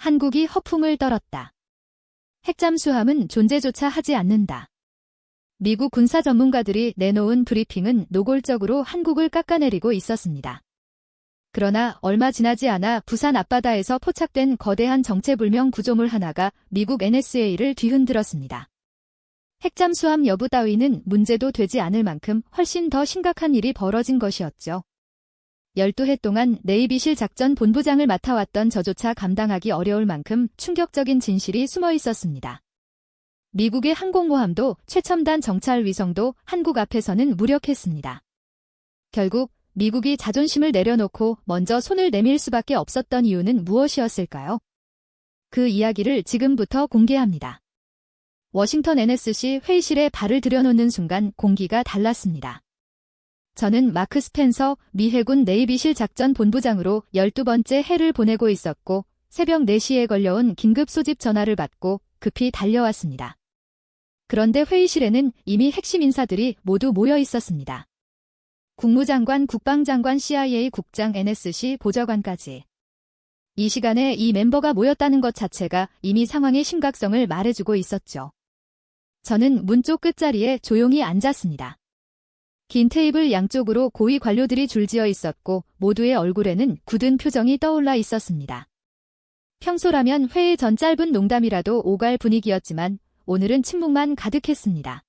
한국이 허풍을 떨었다. 핵잠수함은 존재조차 하지 않는다. 미국 군사 전문가들이 내놓은 브리핑은 노골적으로 한국을 깎아내리고 있었습니다. 그러나 얼마 지나지 않아 부산 앞바다에서 포착된 거대한 정체불명 구조물 하나가 미국 NSA를 뒤흔들었습니다. 핵잠수함 여부 따위는 문제도 되지 않을 만큼 훨씬 더 심각한 일이 벌어진 것이었죠. 12해 동안 네이비실 작전 본부장을 맡아왔던 저조차 감당하기 어려울 만큼 충격적인 진실이 숨어 있었습니다. 미국의 항공모함도 최첨단 정찰 위성도 한국 앞에서는 무력했습니다. 결국 미국이 자존심을 내려놓고 먼저 손을 내밀 수밖에 없었던 이유는 무엇이었을까요? 그 이야기를 지금부터 공개합니다. 워싱턴 NSC 회의실에 발을 들여놓는 순간 공기가 달랐습니다. 저는 마크 스펜서 미 해군 네이비실 작전 본부장으로 12번째 해를 보내고 있었고 새벽 4시에 걸려온 긴급 소집 전화를 받고 급히 달려왔습니다. 그런데 회의실에는 이미 핵심 인사들이 모두 모여 있었습니다. 국무장관, 국방장관, CIA 국장, NSC 보좌관까지. 이 시간에 이 멤버가 모였다는 것 자체가 이미 상황의 심각성을 말해주고 있었죠. 저는 문 쪽 끝자리에 조용히 앉았습니다. 긴 테이블 양쪽으로 고위 관료들이 줄지어 있었고 모두의 얼굴에는 굳은 표정이 떠올라 있었습니다. 평소라면 회의 전 짧은 농담이라도 오갈 분위기였지만 오늘은 침묵만 가득했습니다.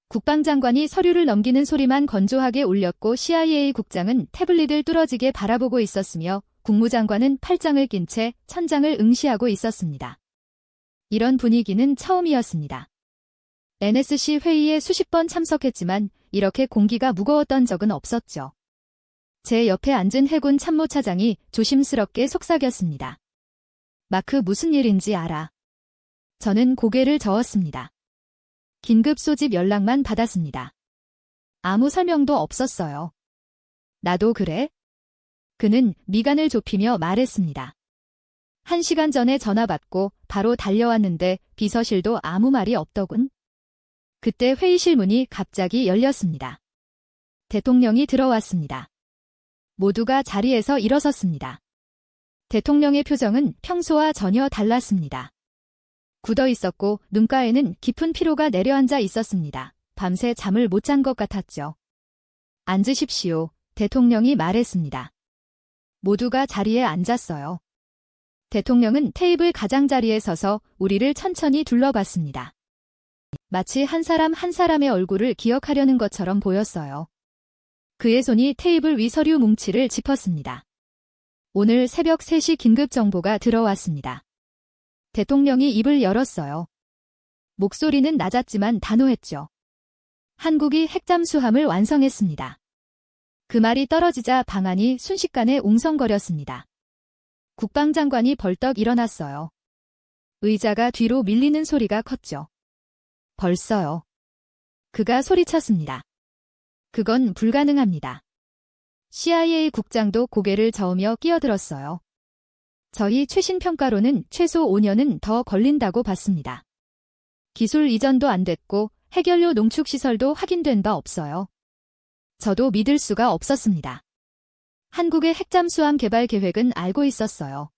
국방장관이 서류를 넘기는 소리만 건조하게 울렸고 CIA 국장은 태블릿을 뚫어지게 바라보고 있었으며 국무장관은 팔짱을 낀 채 천장을 응시하고 있었습니다. 이런 분위기는 처음이었습니다. NSC 회의에 수십 번 참석했지만 이렇게 공기가 무거웠던 적은 없었죠. 제 옆에 앉은 해군 참모차장이 조심스럽게 속삭였습니다. 마크, 무슨 일인지 알아? 저는 고개를 저었습니다. 긴급 소집 연락만 받았습니다. 아무 설명도 없었어요. 나도 그래? 그는 미간을 좁히며 말했습니다. 1시간 전에 전화 받고 바로 달려왔는데 비서실도 아무 말이 없더군. 그때 회의실 문이 갑자기 열렸습니다. 대통령이 들어왔습니다. 모두가 자리에서 일어섰습니다. 대통령의 표정은 평소와 전혀 달랐습니다. 굳어 있었고 눈가에는 깊은 피로가 내려앉아 있었습니다. 밤새 잠을 못 잔 것 같았죠. 앉으십시오. 대통령이 말했습니다. 모두가 자리에 앉았어요. 대통령은 테이블 가장자리에 서서 우리를 천천히 둘러봤습니다. 마치 한 사람 한 사람의 얼굴을 기억하려는 것처럼 보였어요. 그의 손이 테이블 위 서류 뭉치를 짚었습니다. 오늘 새벽 3시 긴급 정보가 들어왔습니다. 대통령이 입을 열었어요. 목소리는 낮았지만 단호했죠. 한국이 핵잠수함을 완성했습니다. 그 말이 떨어지자 방안이 순식간에 웅성거렸습니다. 국방장관이 벌떡 일어났어요. 의자가 뒤로 밀리는 소리가 컸죠. 벌써요. 그가 소리쳤습니다. 그건 불가능합니다. CIA 국장도 고개를 저으며 끼어들었어요. 저희 최신 평가로는 최소 5년은 더 걸린다고 봤습니다. 기술 이전도 안 됐고 핵연료 농축 시설도 확인된 바 없어요. 저도 믿을 수가 없었습니다. 한국의 핵잠수함 개발 계획은 알고 있었어요.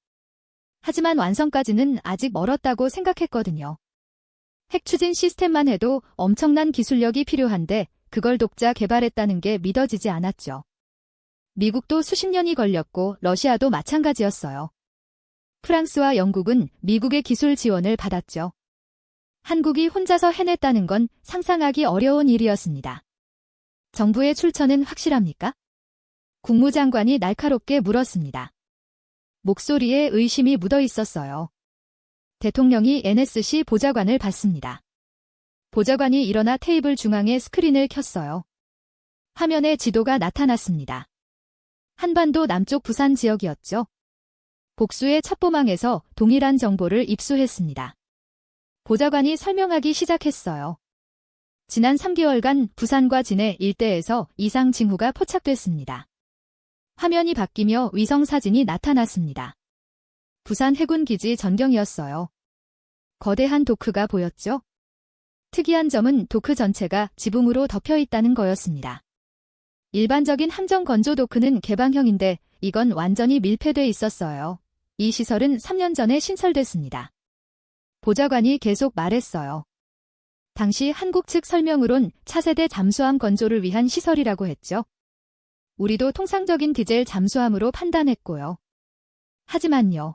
하지만 완성까지는 아직 멀었다고 생각했거든요. 핵 추진 시스템만 해도 엄청난 기술력이 필요한데 그걸 독자 개발했다는 게 믿어지지 않았죠. 미국도 수십 년이 걸렸고 러시아도 마찬가지였어요. 프랑스와 영국은 미국의 기술 지원을 받았죠. 한국이 혼자서 해냈다는 건 상상하기 어려운 일이었습니다. 정부의 출처는 확실합니까? 국무장관이 날카롭게 물었습니다. 목소리에 의심이 묻어 있었어요. 대통령이 NSC 보좌관을 봤습니다. 보좌관이 일어나 테이블 중앙에 스크린을 켰어요. 화면에 지도가 나타났습니다. 한반도 남쪽 부산 지역이었죠. 복수의 첩보망에서 동일한 정보를 입수했습니다. 보좌관이 설명하기 시작했어요. 지난 3개월간 부산과 진해 일대에서 이상 징후가 포착됐습니다. 화면이 바뀌며 위성사진이 나타났습니다. 부산 해군기지 전경이었어요. 거대한 도크가 보였죠? 특이한 점은 도크 전체가 지붕으로 덮여 있다는 거였습니다. 일반적인 함정 건조 도크는 개방형인데 이건 완전히 밀폐돼 있었어요. 이 시설은 3년 전에 신설됐습니다. 보좌관이 계속 말했어요. 당시 한국 측 설명으론 차세대 잠수함 건조를 위한 시설이라고 했죠. 우리도 통상적인 디젤 잠수함으로 판단했고요. 하지만요.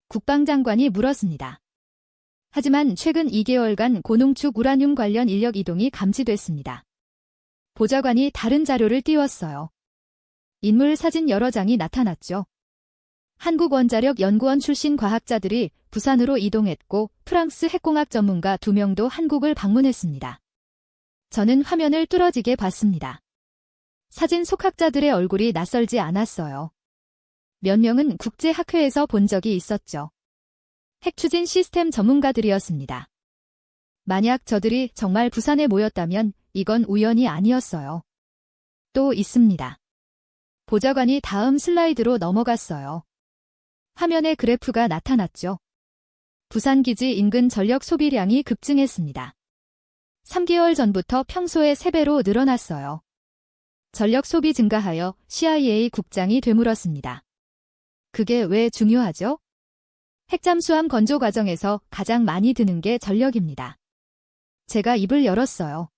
국방장관이 물었습니다. 하지만 최근 2개월간 고농축 우라늄 관련 인력 이동이 감지됐습니다. 보좌관이 다른 자료를 띄웠어요. 인물 사진 여러 장이 나타났죠. 한국원자력연구원 출신 과학자들이 부산으로 이동했고 프랑스 핵공학 전문가 2명도 한국을 방문했습니다. 저는 화면을 뚫어지게 봤습니다. 사진 속학자들의 얼굴이 낯설지 않았어요. 몇 명은 국제학회에서 본 적이 있었죠. 핵추진 시스템 전문가들이었습니다. 만약 저들이 정말 부산에 모였다면 이건 우연이 아니었어요. 또 있습니다. 보좌관이 다음 슬라이드로 넘어갔어요. 화면에 그래프가 나타났죠. 부산기지 인근 전력 소비량이 급증했습니다. 3개월 전부터 평소의 3배로 늘어났어요. 전력 소비 증가하여 CIA 국장이 되물었습니다. 그게 왜 중요하죠? 핵잠수함 건조 과정에서 가장 많이 드는 게 전력입니다. 제가 입을 열었어요.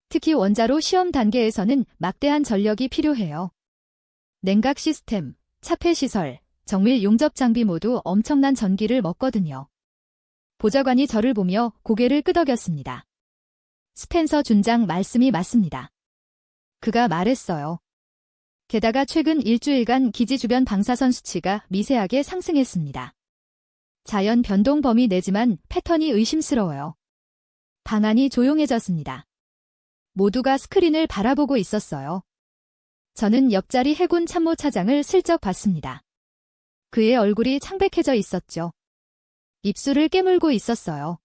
특히 원자로 시험 단계에서는 막대한 전력이 필요해요. 냉각 시스템, 차폐 시설, 정밀 용접 장비 모두 엄청난 전기를 먹거든요. 보좌관이 저를 보며 고개를 끄덕였습니다. 스펜서 준장 말씀이 맞습니다. 그가 말했어요. 게다가 최근 일주일간 기지 주변 방사선 수치가 미세하게 상승했습니다. 자연 변동 범위 내지만 패턴이 의심스러워요. 방안이 조용해졌습니다. 모두가 스크린을 바라보고 있었어요. 저는 옆자리 해군 참모차장을 슬쩍 봤습니다. 그의 얼굴이 창백해져 있었죠. 입술을 깨물고 있었어요.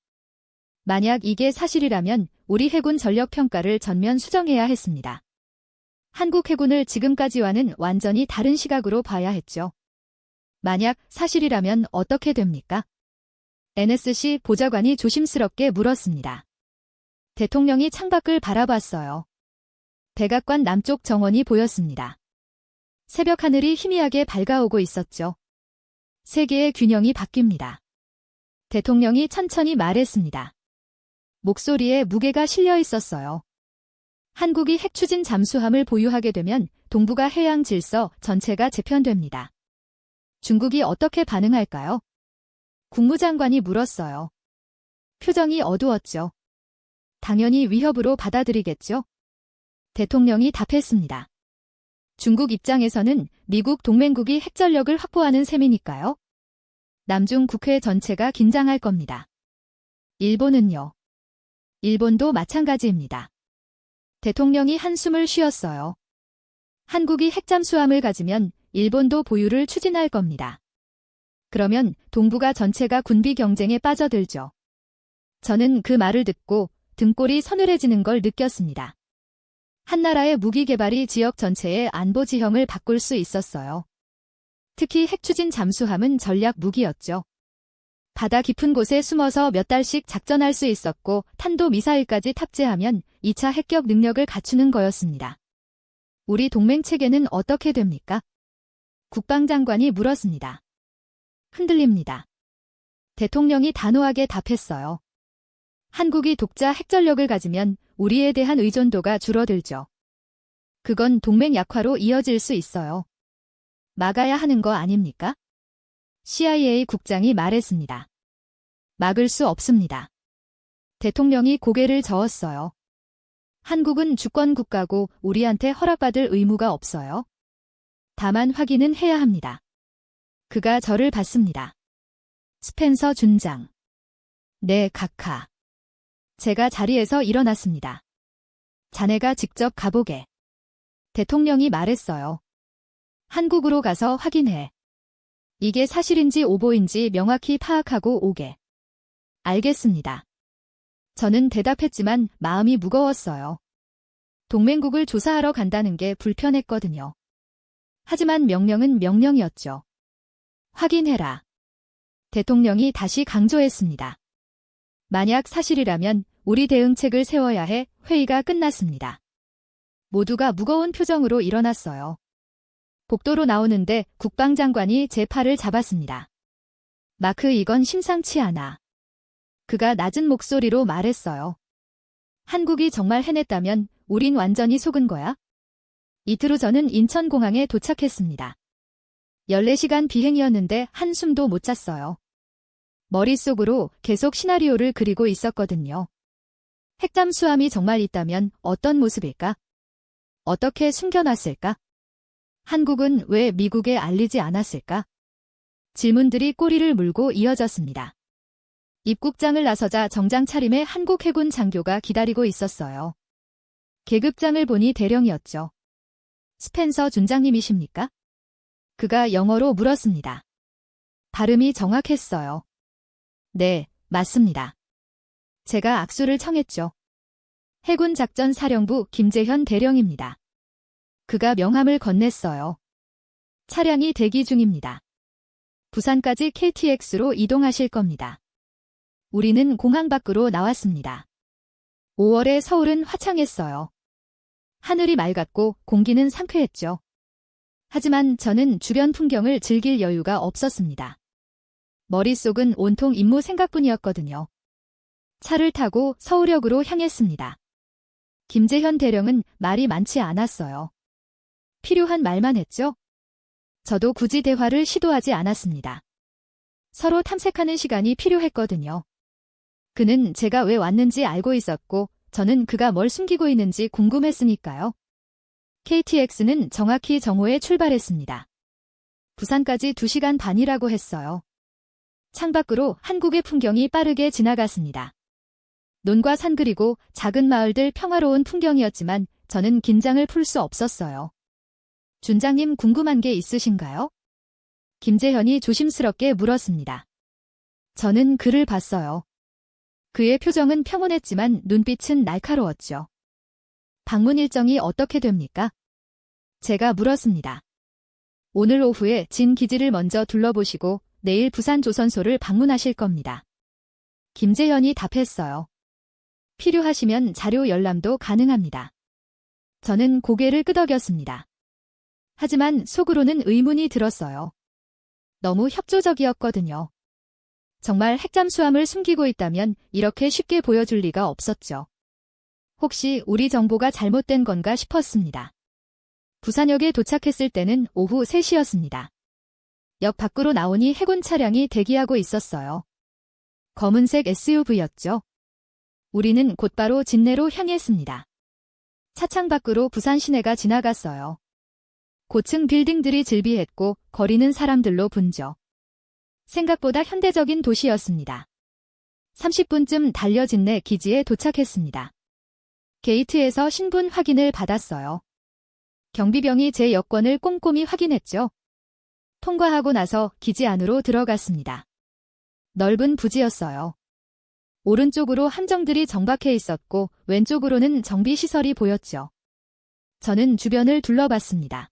만약 이게 사실이라면 우리 해군 전력 평가를 전면 수정해야 했습니다. 한국 해군을 지금까지와는 완전히 다른 시각으로 봐야 했죠. 만약 사실이라면 어떻게 됩니까? NSC 보좌관이 조심스럽게 물었습니다. 대통령이 창밖을 바라봤어요. 백악관 남쪽 정원이 보였습니다. 새벽 하늘이 희미하게 밝아오고 있었죠. 세계의 균형이 바뀝니다. 대통령이 천천히 말했습니다. 목소리에 무게가 실려 있었어요. 한국이 핵추진 잠수함을 보유하게 되면 동북아 해양 질서 전체가 재편됩니다. 중국이 어떻게 반응할까요? 국무장관이 물었어요. 표정이 어두웠죠. 당연히 위협으로 받아들이겠죠? 대통령이 답했습니다. 중국 입장에서는 미국 동맹국이 핵전력을 확보하는 셈이니까요. 남중 국회 전체가 긴장할 겁니다. 일본은요. 일본도 마찬가지입니다. 대통령이 한숨을 쉬었어요. 한국이 핵잠수함을 가지면 일본도 보유를 추진할 겁니다. 그러면 동북아 전체가 군비 경쟁에 빠져들죠. 저는 그 말을 듣고 등골이 서늘해지는 걸 느꼈습니다. 한나라의 무기 개발이 지역 전체의 안보 지형을 바꿀 수 있었어요. 특히 핵추진 잠수함은 전략 무기였죠. 바다 깊은 곳에 숨어서 몇 달씩 작전할 수 있었고 탄도미사일까지 탑재하면 2차 핵격 능력을 갖추는 거였습니다. 우리 동맹 체계는 어떻게 됩니까? 국방장관이 물었습니다. 흔들립니다. 대통령이 단호하게 답했어요. 한국이 독자 핵전력을 가지면 우리에 대한 의존도가 줄어들죠. 그건 동맹 약화로 이어질 수 있어요. 막아야 하는 거 아닙니까? CIA 국장이 말했습니다. 막을 수 없습니다. 대통령이 고개를 저었어요. 한국은 주권 국가고 우리한테 허락받을 의무가 없어요. 다만 확인은 해야 합니다. 그가 저를 봤습니다. 스펜서 준장. 네, 각하. 제가 자리에서 일어났습니다. 자네가 직접 가보게. 대통령이 말했어요. 한국으로 가서 확인해. 이게 사실인지 오보인지 명확히 파악하고 오게. 알겠습니다. 저는 대답했지만 마음이 무거웠어요. 동맹국을 조사하러 간다는 게 불편했거든요. 하지만 명령은 명령이었죠. 확인해라. 대통령이 다시 강조했습니다. 만약 사실이라면 우리 대응책을 세워야 해. 회의가 끝났습니다. 모두가 무거운 표정으로 일어났어요. 복도로 나오는데 국방장관이 제 팔을 잡았습니다. 마크, 이건 심상치 않아. 그가 낮은 목소리로 말했어요. 한국이 정말 해냈다면 우린 완전히 속은 거야? 이틀 후 저는 인천공항에 도착했습니다. 14시간 비행이었는데 한숨도 못 잤어요. 머릿속으로 계속 시나리오를 그리고 있었거든요. 핵잠수함이 정말 있다면 어떤 모습일까? 어떻게 숨겨놨을까? 한국은 왜 미국에 알리지 않았을까? 질문들이 꼬리를 물고 이어졌습니다. 입국장을 나서자 정장 차림의 한국 해군 장교가 기다리고 있었어요. 계급장을 보니 대령이었죠. 스펜서 준장님이십니까? 그가 영어로 물었습니다. 발음이 정확했어요. 네, 맞습니다. 제가 악수를 청했죠. 해군 작전사령부 김재현 대령입니다. 그가 명함을 건넸어요. 차량이 대기 중입니다. 부산까지 KTX로 이동하실 겁니다. 우리는 공항 밖으로 나왔습니다. 5월에 서울은 화창했어요. 하늘이 맑았고 공기는 상쾌했죠. 하지만 저는 주변 풍경을 즐길 여유가 없었습니다. 머릿속은 온통 임무 생각뿐이었거든요. 차를 타고 서울역으로 향했습니다. 김재현 대령은 말이 많지 않았어요. 필요한 말만 했죠? 저도 굳이 대화를 시도하지 않았습니다. 서로 탐색하는 시간이 필요했거든요. 그는 제가 왜 왔는지 알고 있었고 저는 그가 뭘 숨기고 있는지 궁금했으니까요. KTX는 정확히 정오에 출발했습니다. 부산까지 2시간 반이라고 했어요. 창밖으로 한국의 풍경이 빠르게 지나갔습니다. 논과 산 그리고 작은 마을들, 평화로운 풍경이었지만 저는 긴장을 풀 수 없었어요. 준장님, 궁금한 게 있으신가요? 김재현이 조심스럽게 물었습니다. 저는 그를 봤어요. 그의 표정은 평온했지만 눈빛은 날카로웠죠. 방문 일정이 어떻게 됩니까? 제가 물었습니다. 오늘 오후에 진 기지를 먼저 둘러보시고 내일 부산 조선소를 방문하실 겁니다. 김재현이 답했어요. 필요하시면 자료 열람도 가능합니다. 저는 고개를 끄덕였습니다. 하지만 속으로는 의문이 들었어요. 너무 협조적이었거든요. 정말 핵잠수함을 숨기고 있다면 이렇게 쉽게 보여줄 리가 없었죠. 혹시 우리 정보가 잘못된 건가 싶었습니다. 부산역에 도착했을 때는 오후 3시였습니다. 역 밖으로 나오니 해군 차량이 대기하고 있었어요. 검은색 SUV였죠. 우리는 곧바로 진내로 향했습니다. 차창 밖으로 부산 시내가 지나갔어요. 고층 빌딩들이 즐비했고 거리는 사람들로 분져. 생각보다 현대적인 도시였습니다. 30분쯤 달려 진내 기지에 도착했습니다. 게이트에서 신분 확인을 받았어요. 경비병이 제 여권을 꼼꼼히 확인했죠. 통과하고 나서 기지 안으로 들어갔습니다. 넓은 부지였어요. 오른쪽으로 함정들이 정박해 있었고 왼쪽으로는 정비시설이 보였죠. 저는 주변을 둘러봤습니다.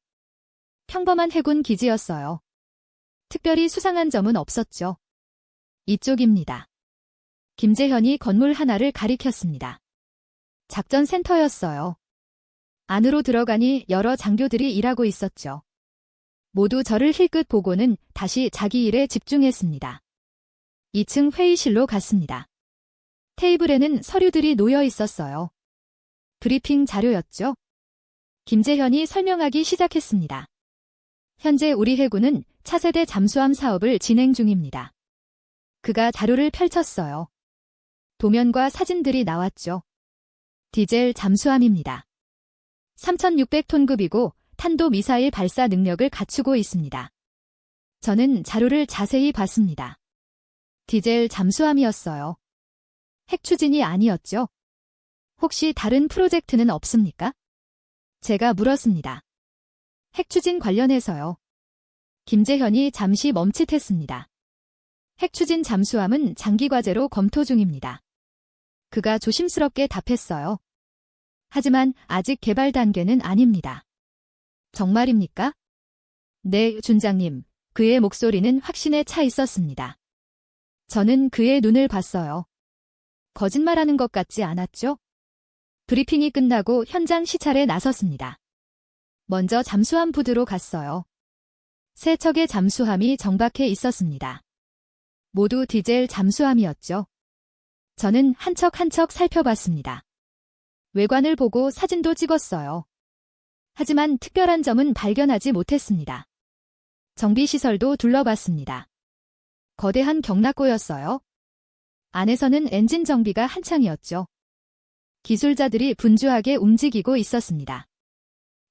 평범한 해군 기지였어요. 특별히 수상한 점은 없었죠. 이쪽입니다. 김재현이 건물 하나를 가리켰습니다. 작전센터였어요. 안으로 들어가니 여러 장교들이 일하고 있었죠. 모두 저를 힐끗 보고는 다시 자기 일에 집중했습니다. 2층 회의실로 갔습니다. 테이블에는 서류들이 놓여 있었어요. 브리핑 자료였죠. 김재현이 설명하기 시작했습니다. 현재 우리 해군은 차세대 잠수함 사업을 진행 중입니다. 그가 자료를 펼쳤어요. 도면과 사진들이 나왔죠. 디젤 잠수함입니다. 3,600톤급이고 탄도미사일 발사 능력을 갖추고 있습니다. 저는 자료를 자세히 봤습니다. 디젤 잠수함이었어요. 핵추진이 아니었죠. 혹시 다른 프로젝트는 없습니까? 제가 물었습니다. 핵추진 관련해서요. 김재현이 잠시 멈칫했습니다. 핵추진 잠수함은 장기과제로 검토 중입니다. 그가 조심스럽게 답했어요. 하지만 아직 개발 단계는 아닙니다. 정말입니까? 네, 준장님. 그의 목소리는 확신에 차 있었습니다. 저는 그의 눈을 봤어요. 거짓말하는 것 같지 않았죠? 브리핑이 끝나고 현장 시찰에 나섰습니다. 먼저 잠수함 부두로 갔어요. 세 척의 잠수함이 정박해 있었습니다. 모두 디젤 잠수함이었죠. 저는 한 척 한 척 살펴봤습니다. 외관을 보고 사진도 찍었어요. 하지만 특별한 점은 발견하지 못했습니다. 정비시설도 둘러봤습니다. 거대한 경락고였어요. 안에서는 엔진 정비가 한창이었죠. 기술자들이 분주하게 움직이고 있었습니다.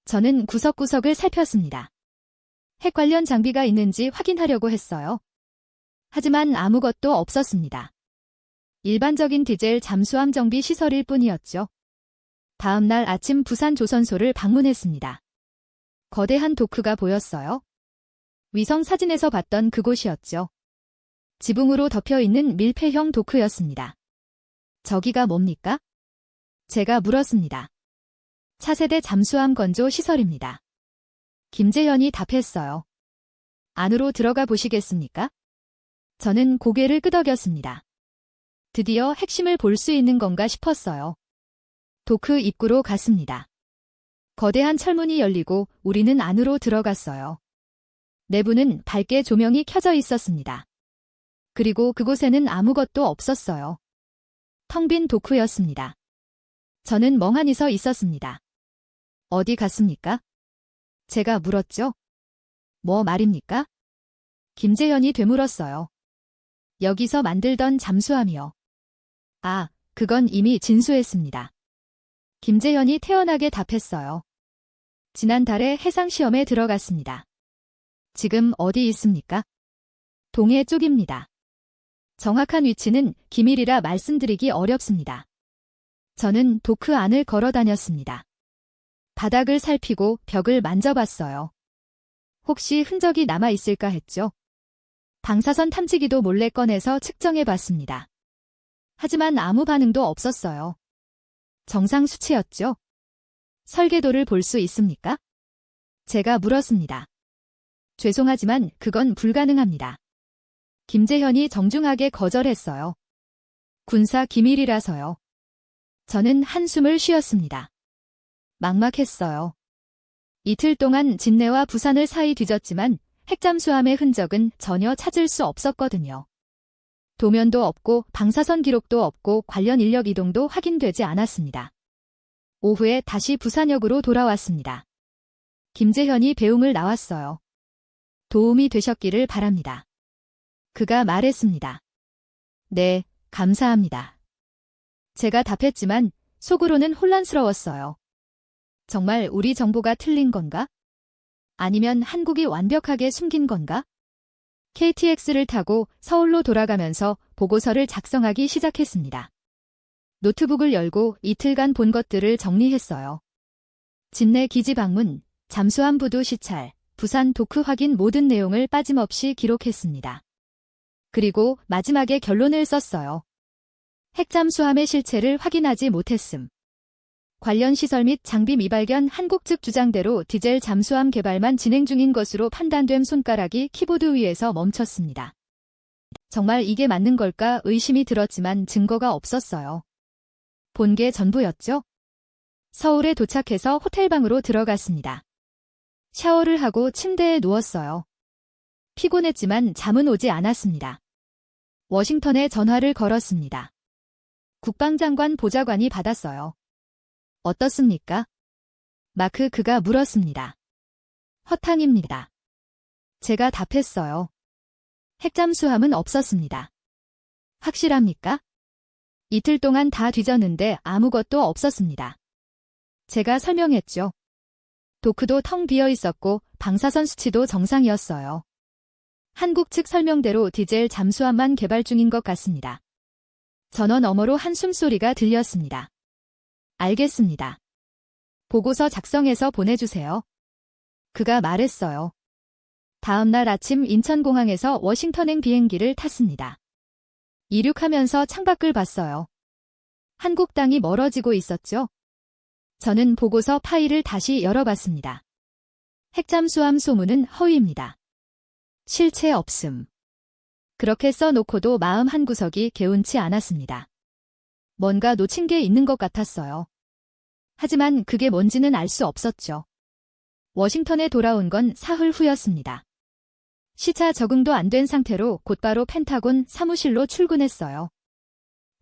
저는 구석구석을 살폈습니다. 핵 관련 장비가 있는지 확인하려고 했어요. 하지만 아무것도 없었습니다. 일반적인 디젤 잠수함 정비 시설일 뿐이었죠. 다음 날 아침 부산 조선소를 방문했습니다. 거대한 도크가 보였어요. 위성 사진에서 봤던 그곳이었죠. 지붕으로 덮여있는 밀폐형 도크였습니다. 저기가 뭡니까? 제가 물었습니다. 차세대 잠수함 건조 시설입니다. 김재현이 답했어요. 안으로 들어가 보시겠습니까? 저는 고개를 끄덕였습니다. 드디어 핵심을 볼 수 있는 건가 싶었어요. 도크 입구로 갔습니다. 거대한 철문이 열리고 우리는 안으로 들어갔어요. 내부는 밝게 조명이 켜져 있었습니다. 그리고 그곳에는 아무것도 없었어요. 텅 빈 도크였습니다. 저는 멍하니 서 있었습니다. 어디 갔습니까? 제가 물었죠. 뭐 말입니까? 김재현이 되물었어요. 여기서 만들던 잠수함이요. 아, 그건 이미 진수했습니다. 김재현이 태연하게 답했어요. 지난달에 해상시험에 들어갔습니다. 지금 어디 있습니까? 동해 쪽입니다. 정확한 위치는 기밀이라 말씀드리기 어렵습니다. 저는 도크 안을 걸어 다녔습니다. 바닥을 살피고 벽을 만져봤어요. 혹시 흔적이 남아있을까 했죠. 방사선 탐지기도 몰래 꺼내서 측정해봤습니다. 하지만 아무 반응도 없었어요. 정상 수치였죠. 설계도를 볼 수 있습니까? 제가 물었습니다. 죄송하지만 그건 불가능합니다. 김재현이 정중하게 거절했어요. 군사 기밀이라서요. 저는 한숨을 쉬었습니다. 막막했어요. 이틀 동안 진내와 부산을 사이 뒤졌지만 핵잠수함의 흔적은 전혀 찾을 수 없었거든요. 도면도 없고 방사선 기록도 없고 관련 인력 이동도 확인되지 않았습니다. 오후에 다시 부산역으로 돌아왔습니다. 김재현이 배웅을 나왔어요. 도움이 되셨기를 바랍니다. 그가 말했습니다. 네, 감사합니다. 제가 답했지만 속으로는 혼란스러웠어요. 정말 우리 정보가 틀린 건가? 아니면 한국이 완벽하게 숨긴 건가? KTX를 타고 서울로 돌아가면서 보고서를 작성하기 시작했습니다. 노트북을 열고 이틀간 본 것들을 정리했어요. 진내 기지 방문, 잠수함 부두 시찰, 부산 도크 확인 모든 내용을 빠짐없이 기록했습니다. 그리고 마지막에 결론을 썼어요. 핵잠수함의 실체를 확인하지 못했음. 관련 시설 및 장비 미발견 한국 측 주장대로 디젤 잠수함 개발만 진행 중인 것으로 판단됨. 손가락이 키보드 위에서 멈췄습니다. 정말 이게 맞는 걸까 의심이 들었지만 증거가 없었어요. 본 게 전부였죠? 서울에 도착해서 호텔방으로 들어갔습니다. 샤워를 하고 침대에 누웠어요. 피곤했지만 잠은 오지 않았습니다. 워싱턴에 전화를 걸었습니다. 국방장관 보좌관이 받았어요. 어떻습니까? 그가 물었습니다. 허탕입니다. 제가 답했어요. 핵잠수함은 없었습니다. 확실합니까? 이틀 동안 다 뒤졌는데 아무것도 없었습니다. 제가 설명했죠. 도크도 텅 비어 있었고 방사선 수치도 정상이었어요. 한국 측 설명대로 디젤 잠수함만 개발 중인 것 같습니다. 전원 너머로 한숨 소리가 들렸습니다. 알겠습니다. 보고서 작성해서 보내주세요. 그가 말했어요. 다음 날 아침 인천공항에서 워싱턴행 비행기를 탔습니다. 이륙하면서 창밖을 봤어요. 한국 땅이 멀어지고 있었죠. 저는 보고서 파일을 다시 열어봤습니다. 핵잠수함 소문은 허위입니다. 실체 없음. 그렇게 써놓고도 마음 한구석이 개운치 않았습니다. 뭔가 놓친 게 있는 것 같았어요. 하지만 그게 뭔지는 알 수 없었죠. 워싱턴에 돌아온 건 사흘 후였습니다. 시차 적응도 안 된 상태로 곧바로 펜타곤 사무실로 출근했어요.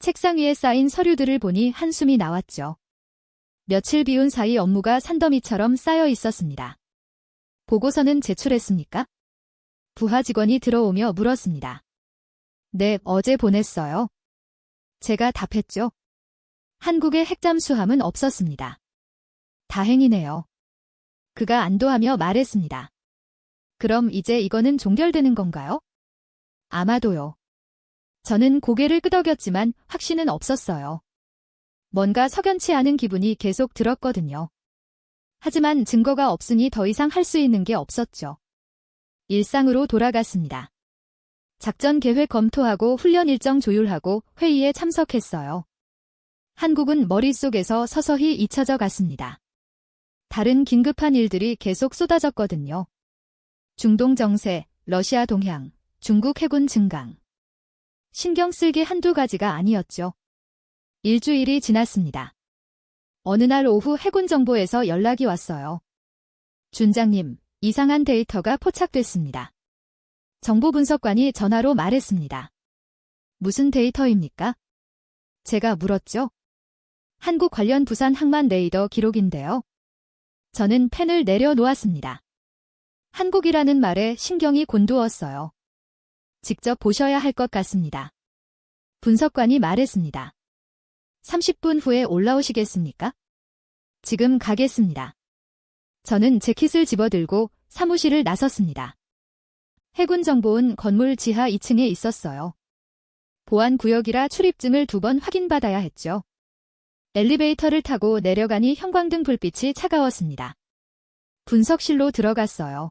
책상 위에 쌓인 서류들을 보니 한숨이 나왔죠. 며칠 비운 사이 업무가 산더미처럼 쌓여 있었습니다. 보고서는 제출했습니까? 부하 직원이 들어오며 물었습니다. 네, 어제 보냈어요. 제가 답했죠. 한국의 핵잠수함은 없었습니다. 다행이네요. 그가 안도하며 말했습니다. 그럼 이제 이거는 종결되는 건가요? 아마도요. 저는 고개를 끄덕였지만 확신은 없었어요. 뭔가 석연치 않은 기분이 계속 들었거든요. 하지만 증거가 없으니 더 이상 할 수 있는 게 없었죠. 일상으로 돌아갔습니다. 작전 계획 검토하고 훈련 일정 조율하고 회의에 참석했어요. 한국은 머릿속에서 서서히 잊혀져 갔습니다. 다른 긴급한 일들이 계속 쏟아졌거든요. 중동 정세, 러시아 동향, 중국 해군 증강. 신경 쓸 게 한두 가지가 아니었죠. 일주일이 지났습니다. 어느 날 오후 해군 정보에서 연락이 왔어요. 준장님, 이상한 데이터가 포착됐습니다. 정보 분석관이 전화로 말했습니다. 무슨 데이터입니까? 제가 물었죠. 한국 관련 부산 항만 레이더 기록인데요. 저는 펜을 내려놓았습니다. 한국이라는 말에 신경이 곤두었어요. 직접 보셔야 할 것 같습니다. 분석관이 말했습니다. 30분 후에 올라오시겠습니까? 지금 가겠습니다. 저는 재킷을 집어들고 사무실을 나섰습니다. 해군정보은 건물 지하 2층에 있었어요. 보안구역이라 출입증을 2번 확인받아야 했죠. 엘리베이터를 타고 내려가니 형광등 불빛이 차가웠습니다. 분석실로 들어갔어요.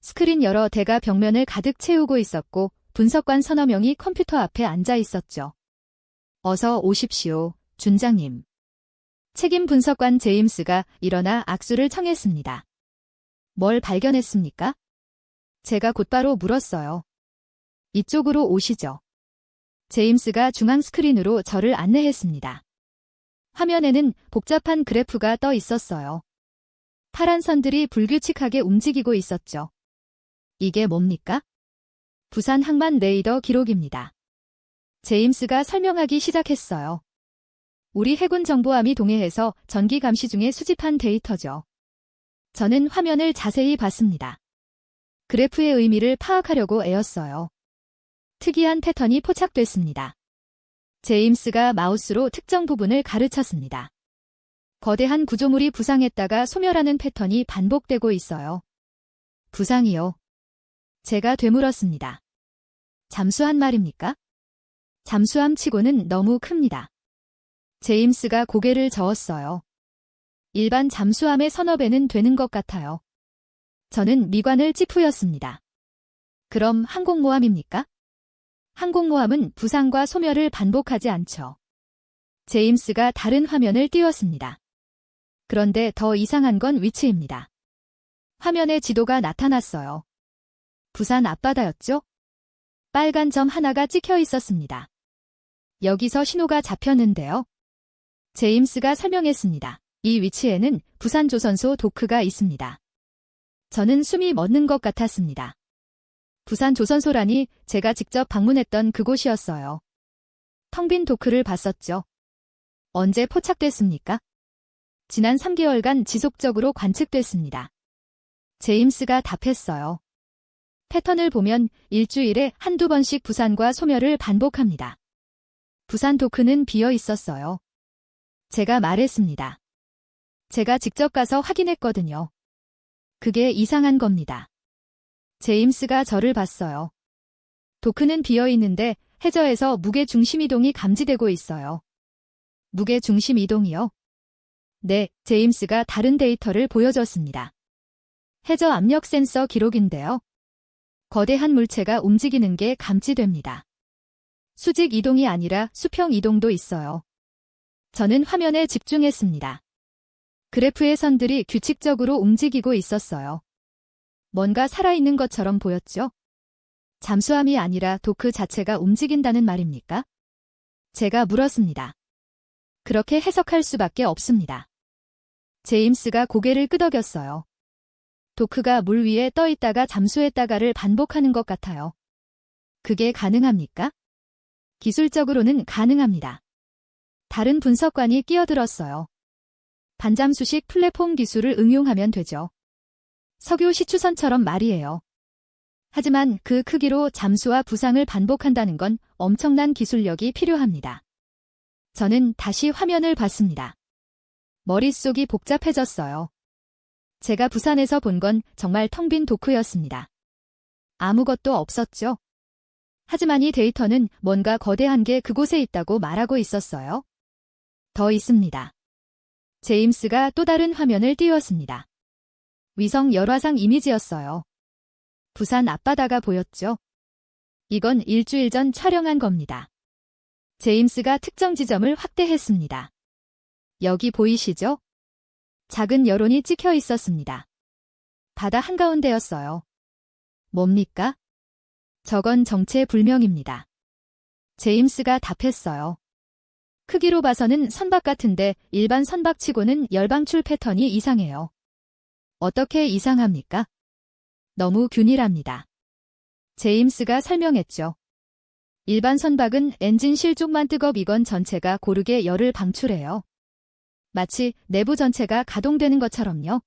스크린 여러 대가 벽면을 가득 채우고 있었고 분석관 서너 명이 컴퓨터 앞에 앉아 있었죠. 어서 오십시오, 준장님. 책임 분석관 제임스가 일어나 악수를 청했습니다. 뭘 발견했습니까? 제가 곧바로 물었어요. 이쪽으로 오시죠. 제임스가 중앙 스크린으로 저를 안내했습니다. 화면에는 복잡한 그래프가 떠 있었어요. 파란 선들이 불규칙하게 움직이고 있었죠. 이게 뭡니까? 부산 항만 레이더 기록입니다. 제임스가 설명하기 시작했어요. 우리 해군 정보함이 동해에서 전기 감시 중에 수집한 데이터죠. 저는 화면을 자세히 봤습니다. 그래프의 의미를 파악하려고 애였어요. 특이한 패턴이 포착됐습니다. 제임스가 마우스로 특정 부분을 가르쳤습니다. 거대한 구조물이 부상했다가 소멸하는 패턴이 반복되고 있어요. 부상이요. 제가 되물었습니다. 잠수함 말입니까? 잠수함 치고는 너무 큽니다. 제임스가 고개를 저었어요. 일반 잠수함의 서너 배는 되는 것 같아요. 저는 미관을 찌푸렸습니다. 그럼 항공모함입니까? 항공모함은 부상과 소멸을 반복하지 않죠. 제임스가 다른 화면을 띄웠습니다. 그런데 더 이상한 건 위치입니다. 화면에 지도가 나타났어요. 부산 앞바다였죠? 빨간 점 하나가 찍혀 있었습니다. 여기서 신호가 잡혔는데요. 제임스가 설명했습니다. 이 위치에는 부산조선소 도크가 있습니다. 저는 숨이 멎는 것 같았습니다. 부산조선소라니 제가 직접 방문했던 그곳이었어요. 텅 빈 도크를 봤었죠. 언제 포착됐습니까? 지난 3개월간 지속적으로 관측됐습니다. 제임스가 답했어요. 패턴을 보면 일주일에 한두 번씩 부산과 소멸을 반복합니다. 부산 도크는 비어 있었어요. 제가 말했습니다. 제가 직접 가서 확인했거든요. 그게 이상한 겁니다. 제임스가 저를 봤어요. 도크는 비어 있는데 해저에서 무게 중심 이동이 감지되고 있어요. 무게 중심 이동이요? 네, 제임스가 다른 데이터를 보여줬습니다. 해저 압력 센서 기록인데요. 거대한 물체가 움직이는 게 감지됩니다. 수직 이동이 아니라 수평 이동도 있어요. 저는 화면에 집중했습니다. 그래프의 선들이 규칙적으로 움직이고 있었어요. 뭔가 살아있는 것처럼 보였죠? 잠수함이 아니라 도크 자체가 움직인다는 말입니까? 제가 물었습니다. 그렇게 해석할 수밖에 없습니다. 제임스가 고개를 끄덕였어요. 도크가 물 위에 떠 있다가 잠수했다가를 반복하는 것 같아요. 그게 가능합니까? 기술적으로는 가능합니다. 다른 분석관이 끼어들었어요. 반잠수식 플랫폼 기술을 응용하면 되죠. 석유 시추선처럼 말이에요. 하지만 그 크기로 잠수와 부상을 반복한다는 건 엄청난 기술력이 필요합니다. 저는 다시 화면을 봤습니다. 머릿속이 복잡해졌어요. 제가 부산에서 본 건 정말 텅 빈 도크였습니다. 아무것도 없었죠. 하지만 이 데이터는 뭔가 거대한 게 그곳에 있다고 말하고 있었어요. 더 있습니다. 제임스가 또 다른 화면을 띄웠습니다. 위성 열화상 이미지였어요. 부산 앞바다가 보였죠. 이건 일주일 전 촬영한 겁니다. 제임스가 특정 지점을 확대했습니다. 여기 보이시죠? 작은 여론이 찍혀 있었습니다. 바다 한가운데였어요. 뭡니까? 저건 정체불명입니다. 제임스가 답했어요. 크기로 봐서는 선박 같은데 일반 선박치고는 열방출 패턴이 이상해요. 어떻게 이상합니까? 너무 균일합니다. 제임스가 설명했죠. 일반 선박은 엔진실 쪽만 뜨겁이건 전체가 고르게 열을 방출해요. 마치 내부 전체가 가동되는 것처럼요.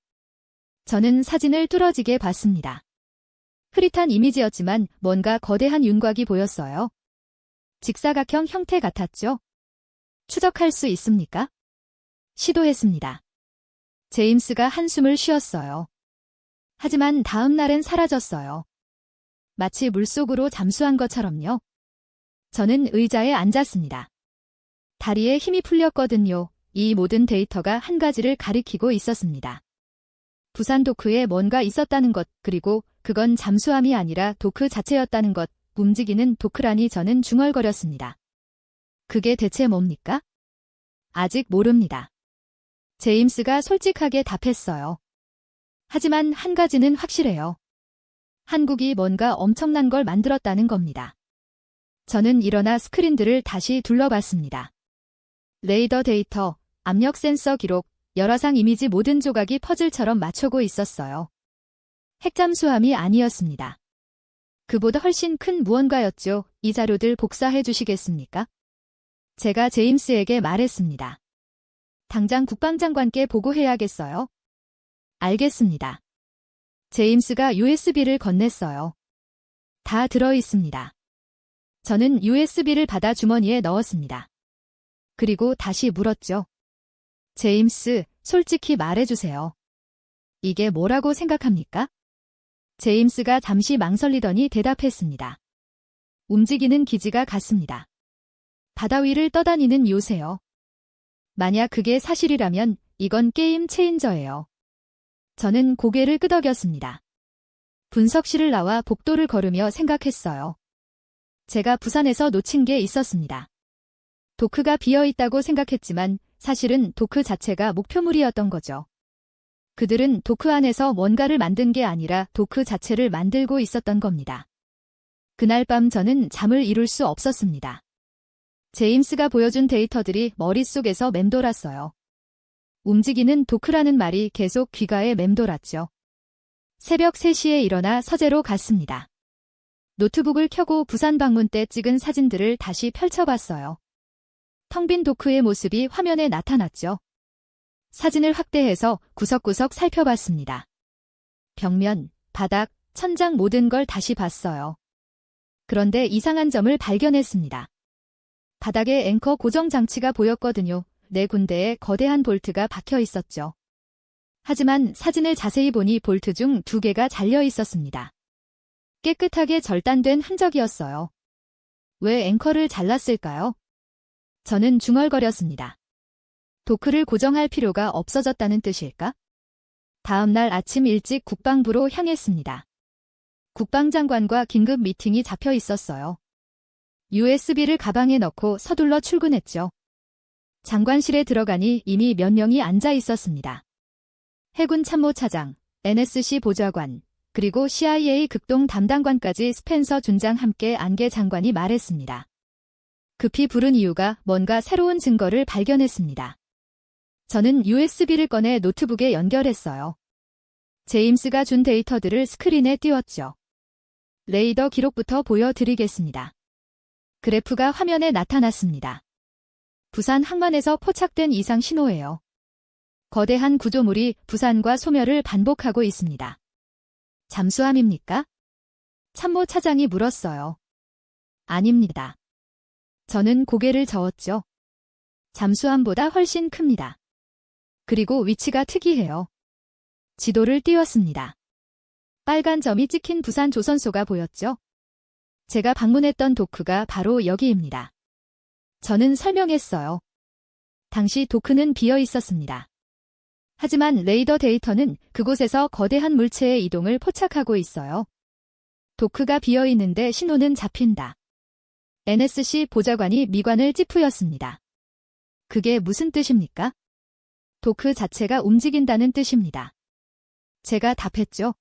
저는 사진을 뚫어지게 봤습니다. 흐릿한 이미지였지만 뭔가 거대한 윤곽이 보였어요. 직사각형 형태 같았죠? 추적할 수 있습니까? 시도했습니다. 제임스가 한숨을 쉬었어요. 하지만 다음 날엔 사라졌어요. 마치 물속으로 잠수한 것처럼요. 저는 의자에 앉았습니다. 다리에 힘이 풀렸거든요. 이 모든 데이터가 한 가지를 가리키고 있었습니다. 부산 도크에 뭔가 있었다는 것, 그리고 그건 잠수함이 아니라 도크 자체였다는 것, 움직이는 도크라니 저는 중얼거렸습니다. 그게 대체 뭡니까? 아직 모릅니다. 제임스가 솔직하게 답했어요. 하지만 한 가지는 확실해요. 한국이 뭔가 엄청난 걸 만들었다는 겁니다. 저는 일어나 스크린들을 다시 둘러봤습니다. 레이더 데이터, 압력 센서 기록, 열화상 이미지 모든 조각이 퍼즐처럼 맞춰고 있었어요. 핵잠수함이 아니었습니다. 그보다 훨씬 큰 무언가였죠. 이 자료들 복사해 주시겠습니까? 제가 제임스에게 말했습니다. 당장 국방장관께 보고해야겠어요. 알겠습니다. 제임스가 USB를 건넸어요. 다 들어 있습니다. 저는 USB를 받아 주머니에 넣었습니다. 그리고 다시 물었죠. 제임스, 솔직히 말해주세요. 이게 뭐라고 생각합니까? 제임스가 잠시 망설이더니 대답했습니다. 움직이는 기지가 같습니다. 바다 위를 떠다니는 요새요. 만약 그게 사실이라면 이건 게임 체인저예요. 저는 고개를 끄덕였습니다. 분석실을 나와 복도를 걸으며 생각했어요. 제가 부산에서 놓친 게 있었습니다. 도크가 비어있다고 생각했지만 사실은 도크 자체가 목표물이었던 거죠. 그들은 도크 안에서 뭔가를 만든 게 아니라 도크 자체를 만들고 있었던 겁니다. 그날 밤 저는 잠을 이룰 수 없었습니다. 제임스가 보여준 데이터들이 머릿속에서 맴돌았어요. 움직이는 도크라는 말이 계속 귓가에 맴돌았죠. 새벽 3시에 일어나 서재로 갔습니다. 노트북을 켜고 부산 방문 때 찍은 사진들을 다시 펼쳐봤어요. 텅 빈 도크의 모습이 화면에 나타났죠. 사진을 확대해서 구석구석 살펴봤습니다. 벽면, 바닥, 천장 모든 걸 다시 봤어요. 그런데 이상한 점을 발견했습니다. 바닥에 앵커 고정 장치가 보였거든요. 네 군데에 거대한 볼트가 박혀 있었죠. 하지만 사진을 자세히 보니 볼트 중 2개가 잘려 있었습니다. 깨끗하게 절단된 흔적이었어요. 왜 앵커를 잘랐을까요? 저는 중얼거렸습니다. 도크를 고정할 필요가 없어졌다는 뜻일까? 다음 날 아침 일찍 국방부로 향했습니다. 국방장관과 긴급 미팅이 잡혀 있었어요. USB를 가방에 넣고 서둘러 출근했죠. 장관실에 들어가니 이미 몇 명이 앉아 있었습니다. 해군 참모차장, NSC 보좌관, 그리고 CIA 극동 담당관까지 스펜서 준장 함께 안계 장관이 말했습니다. 급히 부른 이유가 뭔가 새로운 증거를 발견했습니다. 저는 USB를 꺼내 노트북에 연결했어요. 제임스가 준 데이터들을 스크린에 띄웠죠. 레이더 기록부터 보여드리겠습니다. 그래프가 화면에 나타났습니다. 부산 항만에서 포착된 이상 신호예요. 거대한 구조물이 부산과 소멸을 반복하고 있습니다. 잠수함입니까? 참모 차장이 물었어요. 아닙니다. 저는 고개를 저었죠. 잠수함보다 훨씬 큽니다. 그리고 위치가 특이해요. 지도를 띄웠습니다. 빨간 점이 찍힌 부산 조선소가 보였죠. 제가 방문했던 도크가 바로 여기입니다. 저는 설명했어요. 당시 도크는 비어 있었습니다. 하지만 레이더 데이터는 그곳에서 거대한 물체의 이동을 포착하고 있어요. 도크가 비어 있는데 신호는 잡힌다. NSC 보좌관이 미관을 찌푸렸습니다. 그게 무슨 뜻입니까? 도크 자체가 움직인다는 뜻입니다. 제가 답했죠.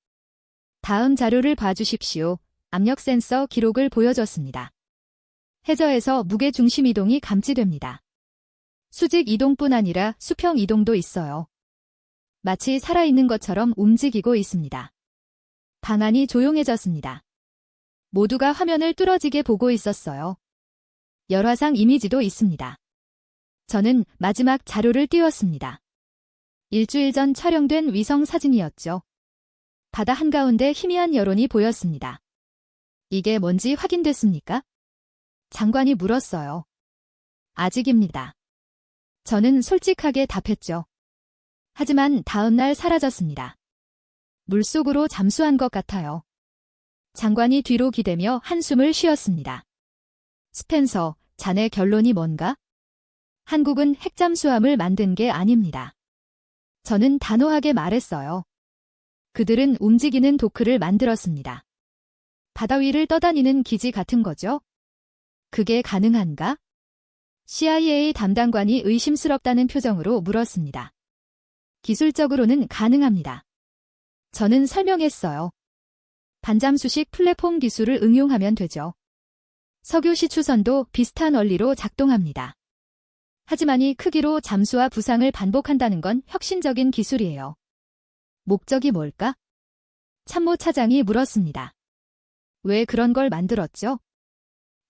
다음 자료를 봐주십시오. 압력 센서 기록을 보여줬습니다. 해저에서 무게 중심 이동이 감지됩니다. 수직 이동뿐 아니라 수평 이동도 있어요. 마치 살아있는 것처럼 움직이고 있습니다. 방안이 조용해졌습니다. 모두가 화면을 뚫어지게 보고 있었어요. 열화상 이미지도 있습니다. 저는 마지막 자료를 띄웠습니다. 일주일 전 촬영된 위성 사진이었죠. 바다 한가운데 희미한 여론이 보였습니다. 이게 뭔지 확인됐습니까? 장관이 물었어요. 아직입니다. 저는 솔직하게 답했죠. 하지만 다음 날 사라졌습니다. 물속으로 잠수한 것 같아요. 장관이 뒤로 기대며 한숨을 쉬었습니다. 스펜서, 자네 결론이 뭔가? 한국은 핵잠수함을 만든 게 아닙니다. 저는 단호하게 말했어요. 그들은 움직이는 도크를 만들었습니다. 바다 위를 떠다니는 기지 같은 거죠? 그게 가능한가? CIA 담당관이 의심스럽다는 표정으로 물었습니다. 기술적으로는 가능합니다. 저는 설명했어요. 반잠수식 플랫폼 기술을 응용하면 되죠. 석유시 추선도 비슷한 원리로 작동합니다. 하지만 이 크기로 잠수와 부상을 반복한다는 건 혁신적인 기술이에요. 목적이 뭘까? 참모 차장이 물었습니다. 왜 그런 걸 만들었죠?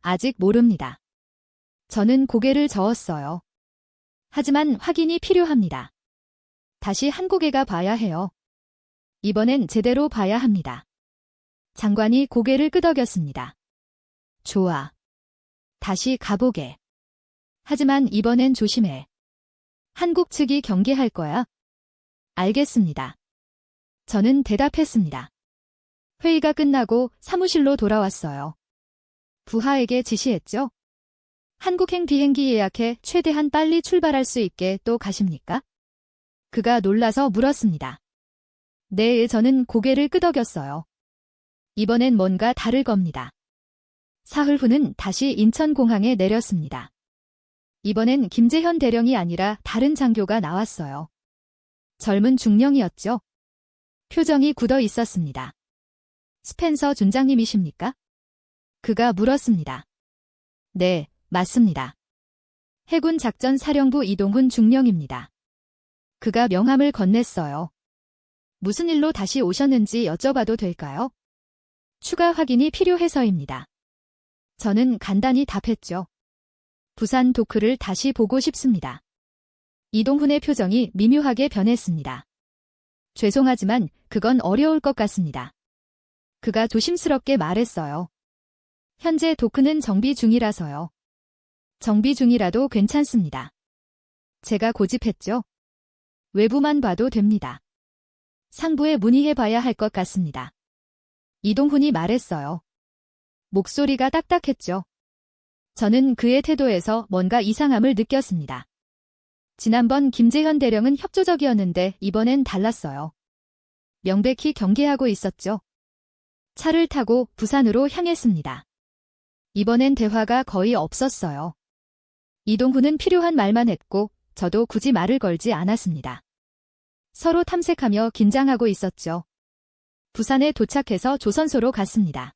아직 모릅니다. 저는 고개를 저었어요. 하지만 확인이 필요합니다. 다시 한국에 가 봐야 해요. 이번엔 제대로 봐야 합니다. 장관이 고개를 끄덕였습니다. 좋아. 다시 가보게. 하지만 이번엔 조심해. 한국 측이 경계할 거야. 알겠습니다. 저는 대답했습니다. 회의가 끝나고 사무실로 돌아왔어요. 부하에게 지시했죠. 한국행 비행기 예약해 최대한 빨리 출발할 수 있게 또 가십니까? 그가 놀라서 물었습니다. 네, 저는 고개를 끄덕였어요. 이번엔 뭔가 다를 겁니다. 사흘 후는 다시 인천공항에 내렸습니다. 이번엔 김재현 대령이 아니라 다른 장교가 나왔어요. 젊은 중령이었죠. 표정이 굳어 있었습니다. 스펜서 준장님이십니까? 그가 물었습니다. 네, 맞습니다. 해군 작전사령부 이동훈 중령입니다. 그가 명함을 건넸어요. 무슨 일로 다시 오셨는지 여쭤봐도 될까요? 추가 확인이 필요해서입니다. 저는 간단히 답했죠. 부산 도크를 다시 보고 싶습니다. 이동훈의 표정이 미묘하게 변했습니다. 죄송하지만 그건 어려울 것 같습니다. 그가 조심스럽게 말했어요. 현재 도크는 정비 중이라서요. 정비 중이라도 괜찮습니다. 제가 고집했죠. 외부만 봐도 됩니다. 상부에 문의해봐야 할 것 같습니다. 이동훈이 말했어요. 목소리가 딱딱했죠. 저는 그의 태도에서 뭔가 이상함을 느꼈습니다. 지난번 김재현 대령은 협조적이었는데 이번엔 달랐어요. 명백히 경계하고 있었죠. 차를 타고 부산으로 향했습니다. 이번엔 대화가 거의 없었어요. 이동훈은 필요한 말만 했고 저도 굳이 말을 걸지 않았습니다. 서로 탐색하며 긴장하고 있었죠. 부산에 도착해서 조선소로 갔습니다.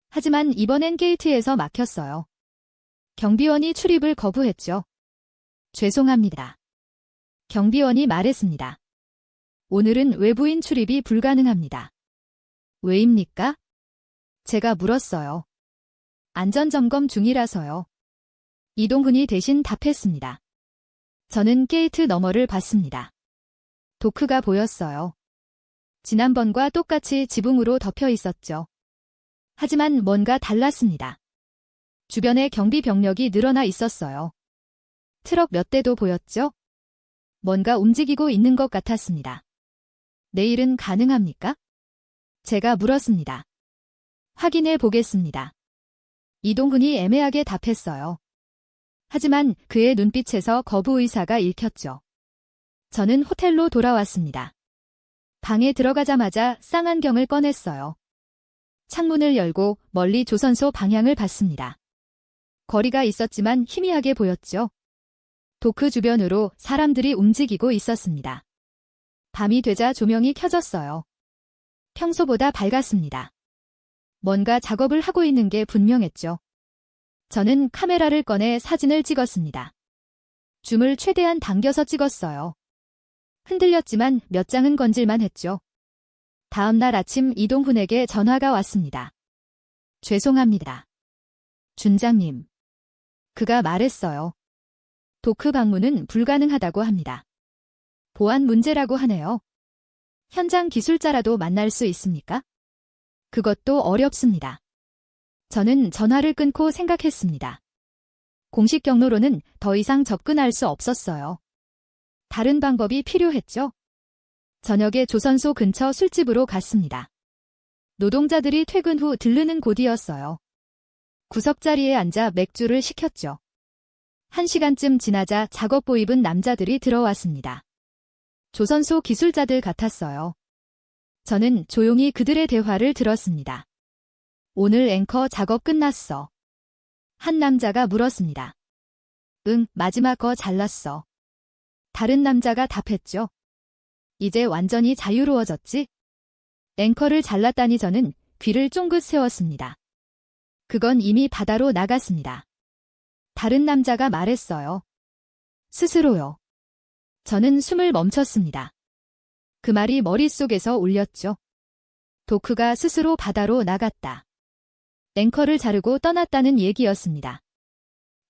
하지만 이번엔 게이트에서 막혔어요. 경비원이 출입을 거부했죠. 죄송합니다. 경비원이 말했습니다. 오늘은 외부인 출입이 불가능합니다. 왜입니까? 제가 물었어요. 안전점검 중이라서요. 이동훈이 대신 답했습니다. 저는 게이트 너머를 봤습니다. 도크가 보였어요. 지난번과 똑같이 지붕으로 덮여 있었죠. 하지만 뭔가 달랐습니다. 주변에 경비 병력이 늘어나 있었어요. 트럭 몇 대도 보였죠? 뭔가 움직이고 있는 것 같았습니다. 내일은 가능합니까? 제가 물었습니다. 확인해 보겠습니다. 이동훈이 애매하게 답했어요. 하지만 그의 눈빛에서 거부 의사가 읽혔죠. 저는 호텔로 돌아왔습니다. 방에 들어가자마자 쌍안경을 꺼냈어요. 창문을 열고 멀리 조선소 방향을 봤습니다. 거리가 있었지만 희미하게 보였죠. 도크 주변으로 사람들이 움직이고 있었습니다. 밤이 되자 조명이 켜졌어요. 평소보다 밝았습니다. 뭔가 작업을 하고 있는 게 분명했죠. 저는 카메라를 꺼내 사진을 찍었습니다. 줌을 최대한 당겨서 찍었어요. 흔들렸지만 몇 장은 건질만 했죠. 다음 날 아침 이동훈에게 전화가 왔습니다. 죄송합니다. 준장님. 그가 말했어요. 도크 방문은 불가능하다고 합니다. 보안 문제라고 하네요. 현장 기술자라도 만날 수 있습니까? 그것도 어렵습니다. 저는 전화를 끊고 생각했습니다. 공식 경로로는 더 이상 접근할 수 없었어요. 다른 방법이 필요했죠. 저녁에 조선소 근처 술집으로 갔습니다. 노동자들이 퇴근 후 들르는 곳이었어요. 구석자리에 앉아 맥주를 시켰죠. 1시간쯤 지나자 작업복 입은 남자들이 들어왔습니다. 조선소 기술자들 같았어요. 저는 조용히 그들의 대화를 들었습니다. 오늘 앵커 작업 끝났어. 한 남자가 물었습니다. 응, 마지막 거 잘랐어. 다른 남자가 답했죠. 이제 완전히 자유로워졌지? 앵커를 잘랐다니 저는 귀를 쫑긋 세웠습니다. 그건 이미 바다로 나갔습니다. 다른 남자가 말했어요. 스스로요. 저는 숨을 멈췄습니다. 그 말이 머릿속에서 울렸죠. 도크가 스스로 바다로 나갔다. 앵커를 자르고 떠났다는 얘기였습니다.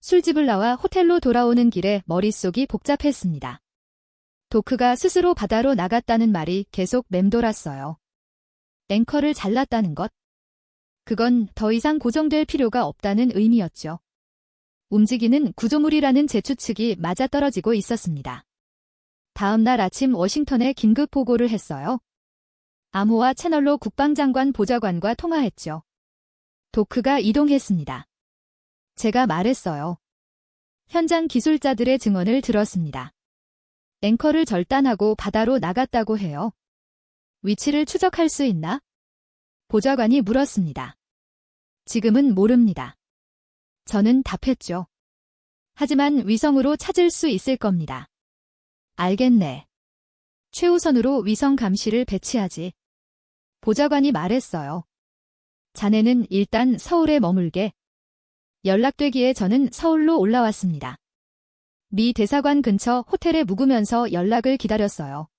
술집을 나와 호텔로 돌아오는 길에 머릿속이 복잡했습니다. 도크가 스스로 바다로 나갔다는 말이 계속 맴돌았어요. 앵커를 잘랐다는 것? 그건 더 이상 고정될 필요가 없다는 의미였죠. 움직이는 구조물이라는 제 추측이 맞아떨어지고 있었습니다. 다음 날 아침 워싱턴에 긴급 보고를 했어요. 암호화 채널로 국방장관 보좌관과 통화했죠. 도크가 이동했습니다. 제가 말했어요. 현장 기술자들의 증언을 들었습니다. 앵커를 절단하고 바다로 나갔다고 해요. 위치를 추적할 수 있나? 보좌관이 물었습니다. 지금은 모릅니다. 저는 답했죠. 하지만 위성으로 찾을 수 있을 겁니다. 알겠네. 최우선으로 위성 감시를 배치하지. 보좌관이 말했어요. 자네는 일단 서울에 머물게. 연락되기에 저는 서울로 올라왔습니다. 미 대사관 근처 호텔에 묵으면서 연락을 기다렸어요.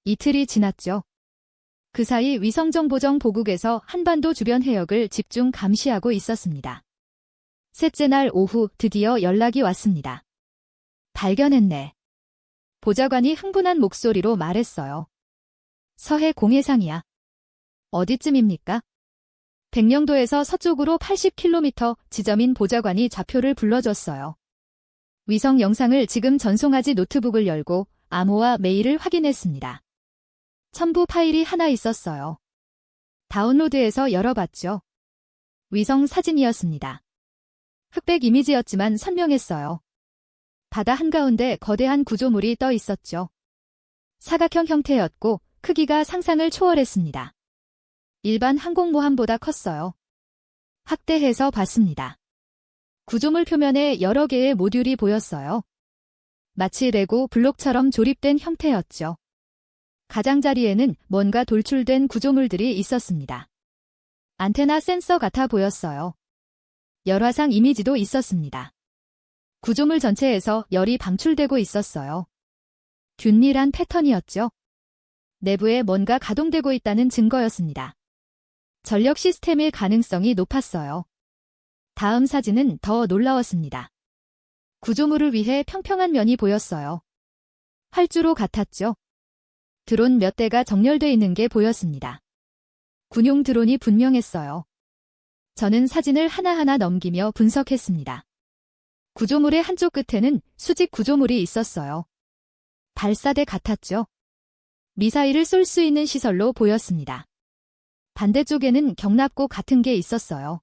이틀이 지났죠. 그 사이 위성정보정 보국에서 한반도 주변 해역을 집중 감시하고 있었습니다. 셋째 날 오후 드디어 연락이 왔습니다. 발견했네. 보좌관이 흥분한 목소리로 말했어요. 서해 공해상이야. 어디쯤입니까? 백령도에서 서쪽으로 80km 지점인 보좌관이 좌표를 불러줬어요. 위성 영상을 지금 전송하지 노트북을 열고 암호와 메일을 확인했습니다. 첨부 파일이 하나 있었어요. 다운로드해서 열어봤죠. 위성 사진이었습니다. 흑백 이미지였지만 선명했어요. 바다 한가운데 거대한 구조물이 떠 있었죠. 사각형 형태였고 크기가 상상을 초월했습니다. 일반 항공모함보다 컸어요. 확대해서 봤습니다. 구조물 표면에 여러 개의 모듈이 보였어요. 마치 레고 블록처럼 조립된 형태였죠. 가장자리에는 뭔가 돌출된 구조물들이 있었습니다. 안테나 센서 같아 보였어요. 열화상 이미지도 있었습니다. 구조물 전체에서 열이 방출되고 있었어요. 균일한 패턴이었죠. 내부에 뭔가 가동되고 있다는 증거였습니다. 전력 시스템일 가능성이 높았어요. 다음 사진은 더 놀라웠습니다. 구조물을 위해 평평한 면이 보였어요. 활주로 같았죠? 드론 몇 대가 정렬돼 있는 게 보였습니다. 군용 드론이 분명했어요. 저는 사진을 하나하나 넘기며 분석했습니다. 구조물의 한쪽 끝에는 수직 구조물이 있었어요. 발사대 같았죠? 미사일을 쏠 수 있는 시설로 보였습니다. 반대쪽에는 경납고 같은 게 있었어요.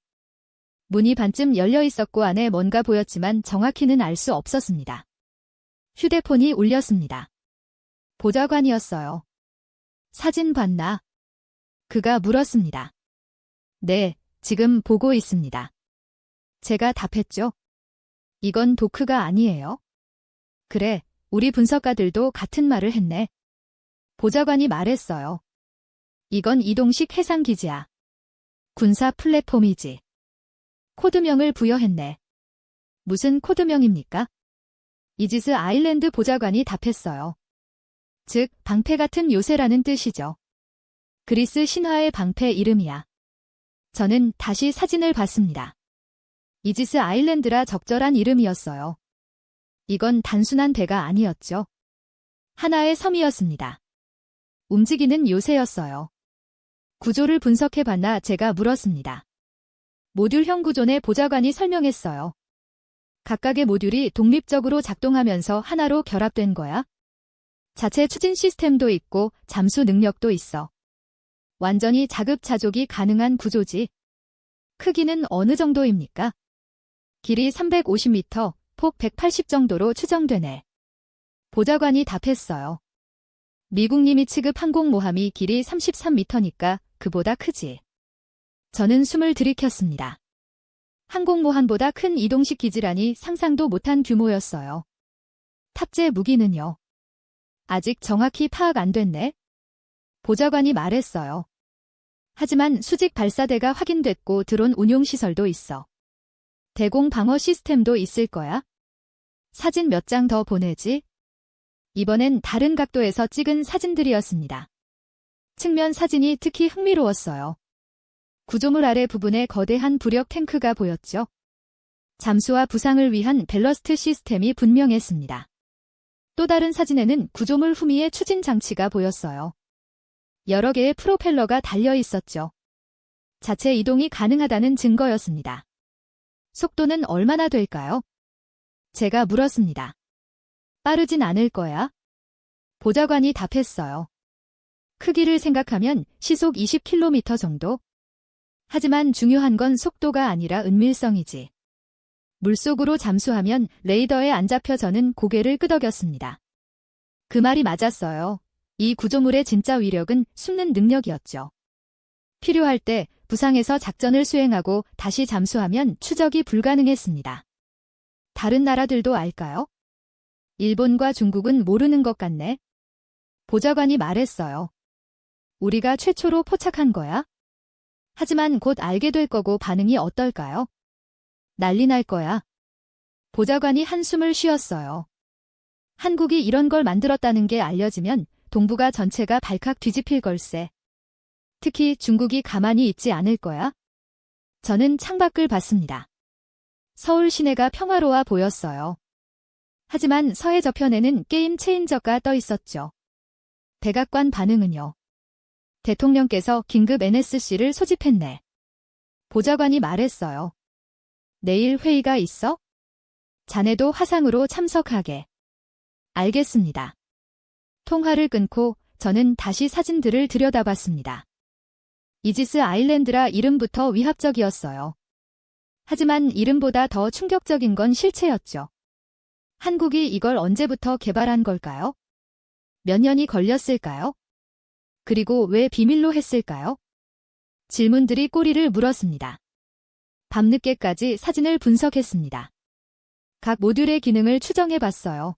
문이 반쯤 열려 있었고 안에 뭔가 보였지만 정확히는 알 수 없었습니다. 휴대폰이 울렸습니다. 보좌관이었어요. 사진 봤나? 그가 물었습니다. 네, 지금 보고 있습니다. 제가 답했죠. 이건 도크가 아니에요. 그래, 우리 분석가들도 같은 말을 했네. 보좌관이 말했어요. 이건 이동식 해상기지야. 군사 플랫폼이지. 코드명을 부여했네. 무슨 코드명입니까? 이지스 아일랜드 보좌관이 답했어요. 즉, 방패 같은 요새라는 뜻이죠. 그리스 신화의 방패 이름이야. 저는 다시 사진을 봤습니다. 이지스 아일랜드라 적절한 이름이었어요. 이건 단순한 배가 아니었죠. 하나의 섬이었습니다. 움직이는 요새였어요. 구조를 분석해봤나 제가 물었습니다. 모듈형 구조내 보좌관이 설명했어요. 각각의 모듈이 독립적으로 작동하면서 하나로 결합된 거야. 자체 추진 시스템도 있고 잠수 능력도 있어. 완전히 자급자족이 가능한 구조지. 크기는 어느 정도입니까? 길이 350m, 폭 180 정도로 추정되네. 보좌관이 답했어요. 미국님이 취급 항공모함이 길이 33m니까 그보다 크지. 저는 숨을 들이켰습니다. 항공모함보다 큰 이동식 기지라니 상상도 못한 규모였어요. 탑재 무기는요? 아직 정확히 파악 안 됐네. 보좌관이 말했어요. 하지만 수직 발사대가 확인됐고 드론 운용 시설도 있어. 대공 방어 시스템도 있을 거야. 사진 몇 장 더 보내지? 이번엔 다른 각도에서 찍은 사진들이었습니다. 측면 사진이 특히 흥미로웠어요. 구조물 아래 부분에 거대한 부력 탱크가 보였죠. 잠수와 부상을 위한 밸러스트 시스템이 분명했습니다. 또 다른 사진에는 구조물 후미의 추진 장치가 보였어요. 여러 개의 프로펠러가 달려 있었죠. 자체 이동이 가능하다는 증거였습니다. 속도는 얼마나 될까요? 제가 물었습니다. 빠르진 않을 거야. 보좌관이 답했어요. 크기를 생각하면 시속 20km 정도? 하지만 중요한 건 속도가 아니라 은밀성이지. 물속으로 잠수하면 레이더에 안 잡혀 저는 고개를 끄덕였습니다. 그 말이 맞았어요. 이 구조물의 진짜 위력은 숨는 능력이었죠. 필요할 때 부상해서 작전을 수행하고 다시 잠수하면 추적이 불가능했습니다. 다른 나라들도 알까요? 일본과 중국은 모르는 것 같네. 보좌관이 말했어요. 우리가 최초로 포착한 거야? 하지만 곧 알게 될 거고 반응이 어떨까요? 난리 날 거야. 보좌관이 한숨을 쉬었어요. 한국이 이런 걸 만들었다는 게 알려지면 동북아 전체가 발칵 뒤집힐 걸세. 특히 중국이 가만히 있지 않을 거야. 저는 창밖을 봤습니다. 서울 시내가 평화로워 보였어요. 하지만 서해 저편에는 게임 체인저가 떠 있었죠. 백악관 반응은요. 대통령께서 긴급 NSC를 소집했네. 보좌관이 말했어요. 내일 회의가 있어? 자네도 화상으로 참석하게. 알겠습니다. 통화를 끊고 저는 다시 사진들을 들여다봤습니다. 이지스 아일랜드라 이름부터 위압적이었어요. 하지만 이름보다 더 충격적인 건 실체였죠. 한국이 이걸 언제부터 개발한 걸까요? 몇 년이 걸렸을까요? 그리고 왜 비밀로 했을까요? 질문들이 꼬리를 물었습니다. 밤늦게까지 사진을 분석했습니다. 각 모듈의 기능을 추정해봤어요.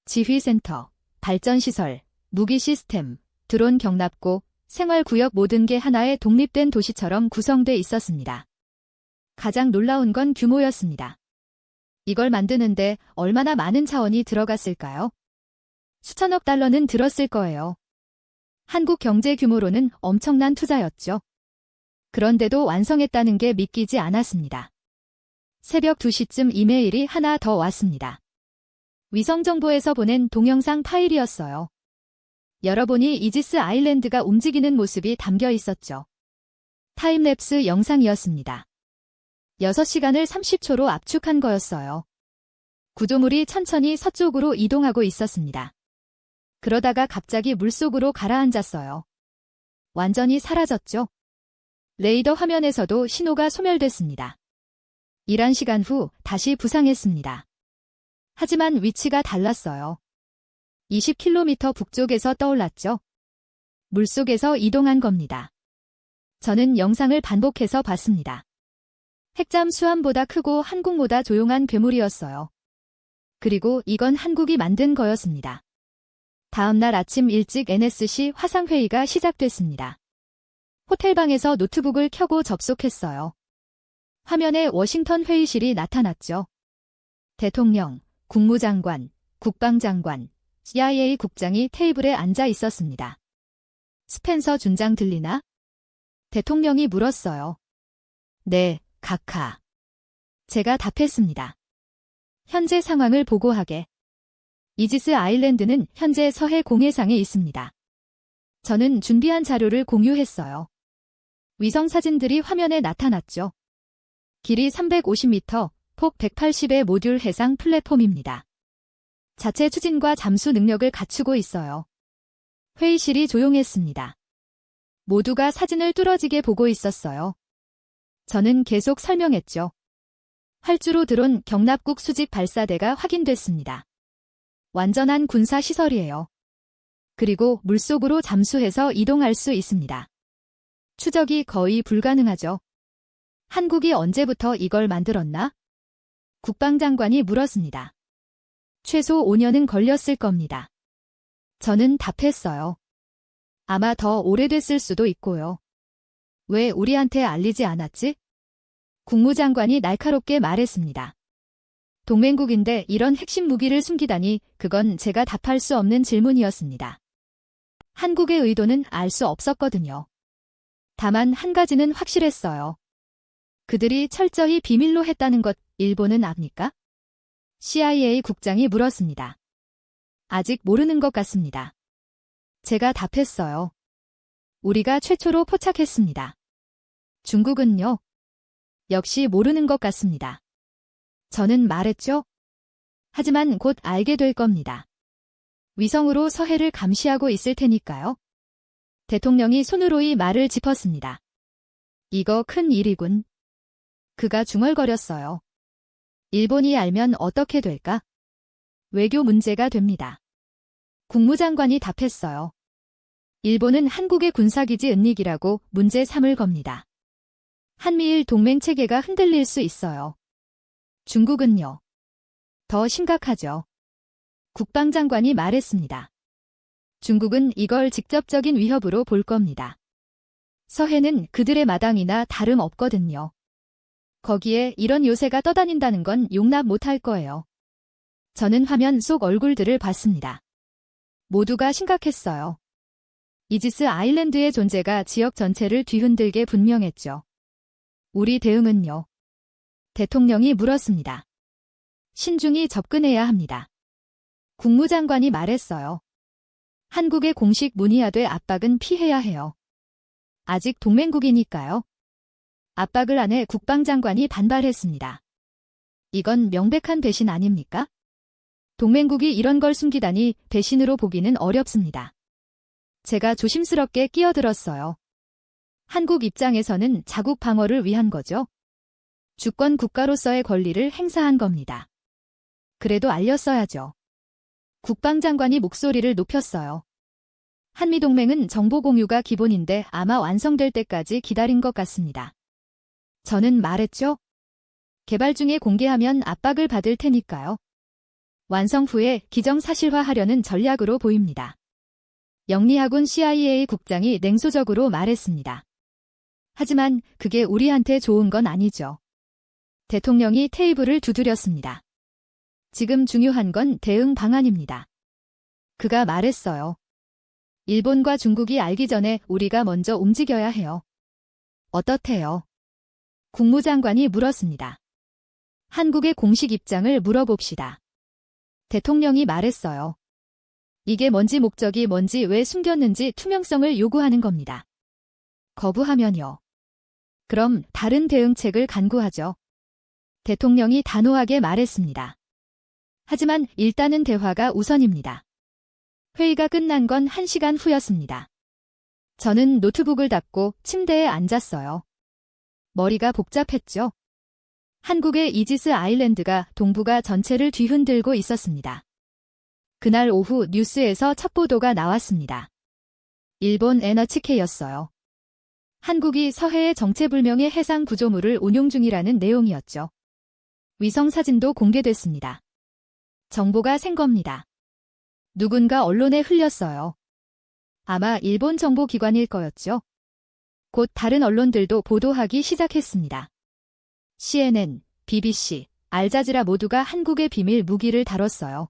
지휘센터, 발전시설, 무기 시스템, 드론 경납고, 생활구역 모든 게 하나의 독립된 도시처럼 구성돼 있었습니다. 가장 놀라운 건 규모였습니다. 이걸 만드는데 얼마나 많은 자원이 들어갔을까요? 수천억 달러는 들었을 거예요. 한국 경제 규모로는 엄청난 투자였죠. 그런데도 완성했다는 게 믿기지 않았습니다. 새벽 2시쯤 이메일이 하나 더 왔습니다. 위성정보에서 보낸 동영상 파일이었어요. 열어보니 이지스 아일랜드가 움직이는 모습이 담겨 있었죠. 타임랩스 영상이었습니다. 6시간을 30초로 압축한 거였어요. 구조물이 천천히 서쪽으로 이동하고 있었습니다. 그러다가 갑자기 물속으로 가라앉았어요. 완전히 사라졌죠. 레이더 화면에서도 신호가 소멸됐습니다. 일한 시간 후 다시 부상했습니다. 하지만 위치가 달랐어요. 20km 북쪽에서 떠올랐죠. 물속에서 이동한 겁니다. 저는 영상을 반복해서 봤습니다. 핵잠 수함보다 크고 한국보다 조용한 괴물이었어요. 그리고 이건 한국이 만든 거였습니다. 다음 날 아침 일찍 NSC 화상회의가 시작됐습니다. 호텔방에서 노트북을 켜고 접속했어요. 화면에 워싱턴 회의실이 나타났죠. 대통령, 국무장관, 국방장관, CIA 국장이 테이블에 앉아 있었습니다. 스펜서 준장 들리나? 대통령이 물었어요. 네, 각하. 제가 답했습니다. 현재 상황을 보고하게. 이지스 아일랜드는 현재 서해 공해상에 있습니다. 저는 준비한 자료를 공유했어요. 위성 사진들이 화면에 나타났죠. 길이 350m, 폭 180의 모듈 해상 플랫폼입니다. 자체 추진과 잠수 능력을 갖추고 있어요. 회의실이 조용했습니다. 모두가 사진을 뚫어지게 보고 있었어요. 저는 계속 설명했죠. 활주로 드론 경납국 수직 발사대가 확인됐습니다. 완전한 군사 시설이에요. 그리고 물속으로 잠수해서 이동할 수 있습니다. 추적이 거의 불가능하죠. 한국이 언제부터 이걸 만들었나? 국방장관이 물었습니다. 최소 5년은 걸렸을 겁니다. 저는 답했어요. 아마 더 오래됐을 수도 있고요. 왜 우리한테 알리지 않았지? 국무장관이 날카롭게 말했습니다. 동맹국인데 이런 핵심 무기를 숨기다니 그건 제가 답할 수 없는 질문이었습니다. 한국의 의도는 알 수 없었거든요. 다만 한 가지는 확실했어요. 그들이 철저히 비밀로 했다는 것 일본은 압니까? CIA 국장이 물었습니다. 아직 모르는 것 같습니다. 제가 답했어요. 우리가 최초로 포착했습니다. 중국은요? 역시 모르는 것 같습니다. 저는 말했죠. 하지만 곧 알게 될 겁니다. 위성으로 서해를 감시하고 있을 테니까요. 대통령이 손으로 이 말을 짚었습니다. 이거 큰 일이군. 그가 중얼거렸어요. 일본이 알면 어떻게 될까? 외교 문제가 됩니다. 국무장관이 답했어요. 일본은 한국의 군사기지 은닉이라고 문제 삼을 겁니다. 한미일 동맹체계가 흔들릴 수 있어요. 중국은요? 더 심각하죠. 국방장관이 말했습니다. 중국은 이걸 직접적인 위협으로 볼 겁니다. 서해는 그들의 마당이나 다름없거든요. 거기에 이런 요새가 떠다닌다는 건 용납 못할 거예요. 저는 화면 속 얼굴들을 봤습니다. 모두가 심각했어요. 이지스 아일랜드의 존재가 지역 전체를 뒤흔들게 분명했죠. 우리 대응은요? 대통령이 물었습니다. 신중히 접근해야 합니다. 국무장관이 말했어요. 한국의 공식 문의하되 압박은 피해야 해요. 아직 동맹국이니까요. 압박을 안 해 국방장관이 반발했습니다. 이건 명백한 배신 아닙니까? 동맹국이 이런 걸 숨기다니 배신으로 보기는 어렵습니다. 제가 조심스럽게 끼어들었어요. 한국 입장에서는 자국 방어를 위한 거죠. 주권 국가로서의 권리를 행사한 겁니다. 그래도 알렸어야죠. 국방장관이 목소리를 높였어요. 한미동맹은 정보 공유가 기본인데 아마 완성될 때까지 기다린 것 같습니다. 저는 말했죠. 개발 중에 공개하면 압박을 받을 테니까요. 완성 후에 기정사실화하려는 전략으로 보입니다. 영리하군 CIA 국장이 냉소적으로 말했습니다. 하지만 그게 우리한테 좋은 건 아니죠. 대통령이 테이블을 두드렸습니다. 지금 중요한 건 대응 방안입니다. 그가 말했어요. 일본과 중국이 알기 전에 우리가 먼저 움직여야 해요. 어떻대요? 국무장관이 물었습니다. 한국의 공식 입장을 물어봅시다. 대통령이 말했어요. 이게 뭔지 목적이 뭔지 왜 숨겼는지 투명성을 요구하는 겁니다. 거부하면요. 그럼 다른 대응책을 간구하죠. 대통령이 단호하게 말했습니다. 하지만 일단은 대화가 우선입니다. 회의가 끝난 건 1시간 후였습니다. 저는 노트북을 닫고 침대에 앉았어요. 머리가 복잡했죠. 한국의 이지스 아일랜드가 동북아 전체를 뒤흔들고 있었습니다. 그날 오후 뉴스에서 첫 보도가 나왔습니다. 일본 NHK였어요. 한국이 서해에 정체불명의 해상 구조물을 운용 중이라는 내용이었죠. 위성 사진도 공개됐습니다. 정보가 샌 겁니다. 누군가 언론에 흘렸어요. 아마 일본 정보기관일 거였죠. 곧 다른 언론들도 보도하기 시작했습니다. CNN, BBC, 알자지라 모두가 한국의 비밀 무기를 다뤘어요.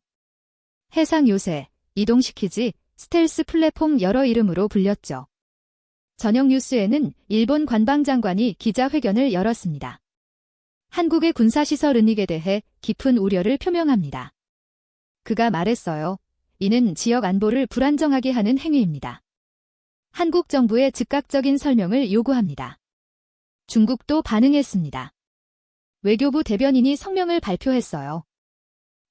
해상 요새, 이동시키지, 스텔스 플랫폼 여러 이름으로 불렸죠. 저녁 뉴스에는 일본 관방장관이 기자회견을 열었습니다. 한국의 군사시설 은닉에 대해 깊은 우려를 표명합니다. 그가 말했어요. 이는 지역 안보를 불안정하게 하는 행위입니다. 한국 정부의 즉각적인 설명을 요구합니다. 중국도 반응했습니다. 외교부 대변인이 성명을 발표했어요.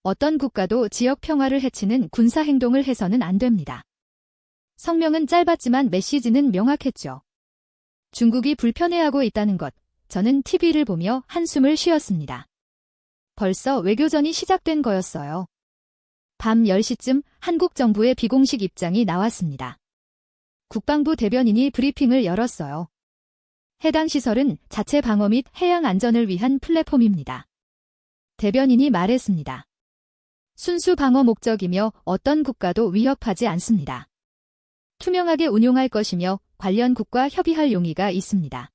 어떤 국가도 지역 평화를 해치는 군사행동을 해서는 안 됩니다. 성명은 짧았지만 메시지는 명확했죠. 중국이 불편해하고 있다는 것, 저는 TV를 보며 한숨을 쉬었습니다. 벌써 외교전이 시작된 거였어요. 밤 10시쯤 한국 정부의 비공식 입장이 나왔습니다. 국방부 대변인이 브리핑을 열었어요. 해당 시설은 자체 방어 및 해양 안전을 위한 플랫폼입니다. 대변인이 말했습니다. 순수 방어 목적이며 어떤 국가도 위협하지 않습니다. 투명하게 운용할 것이며 관련 국과 협의할 용의가 있습니다.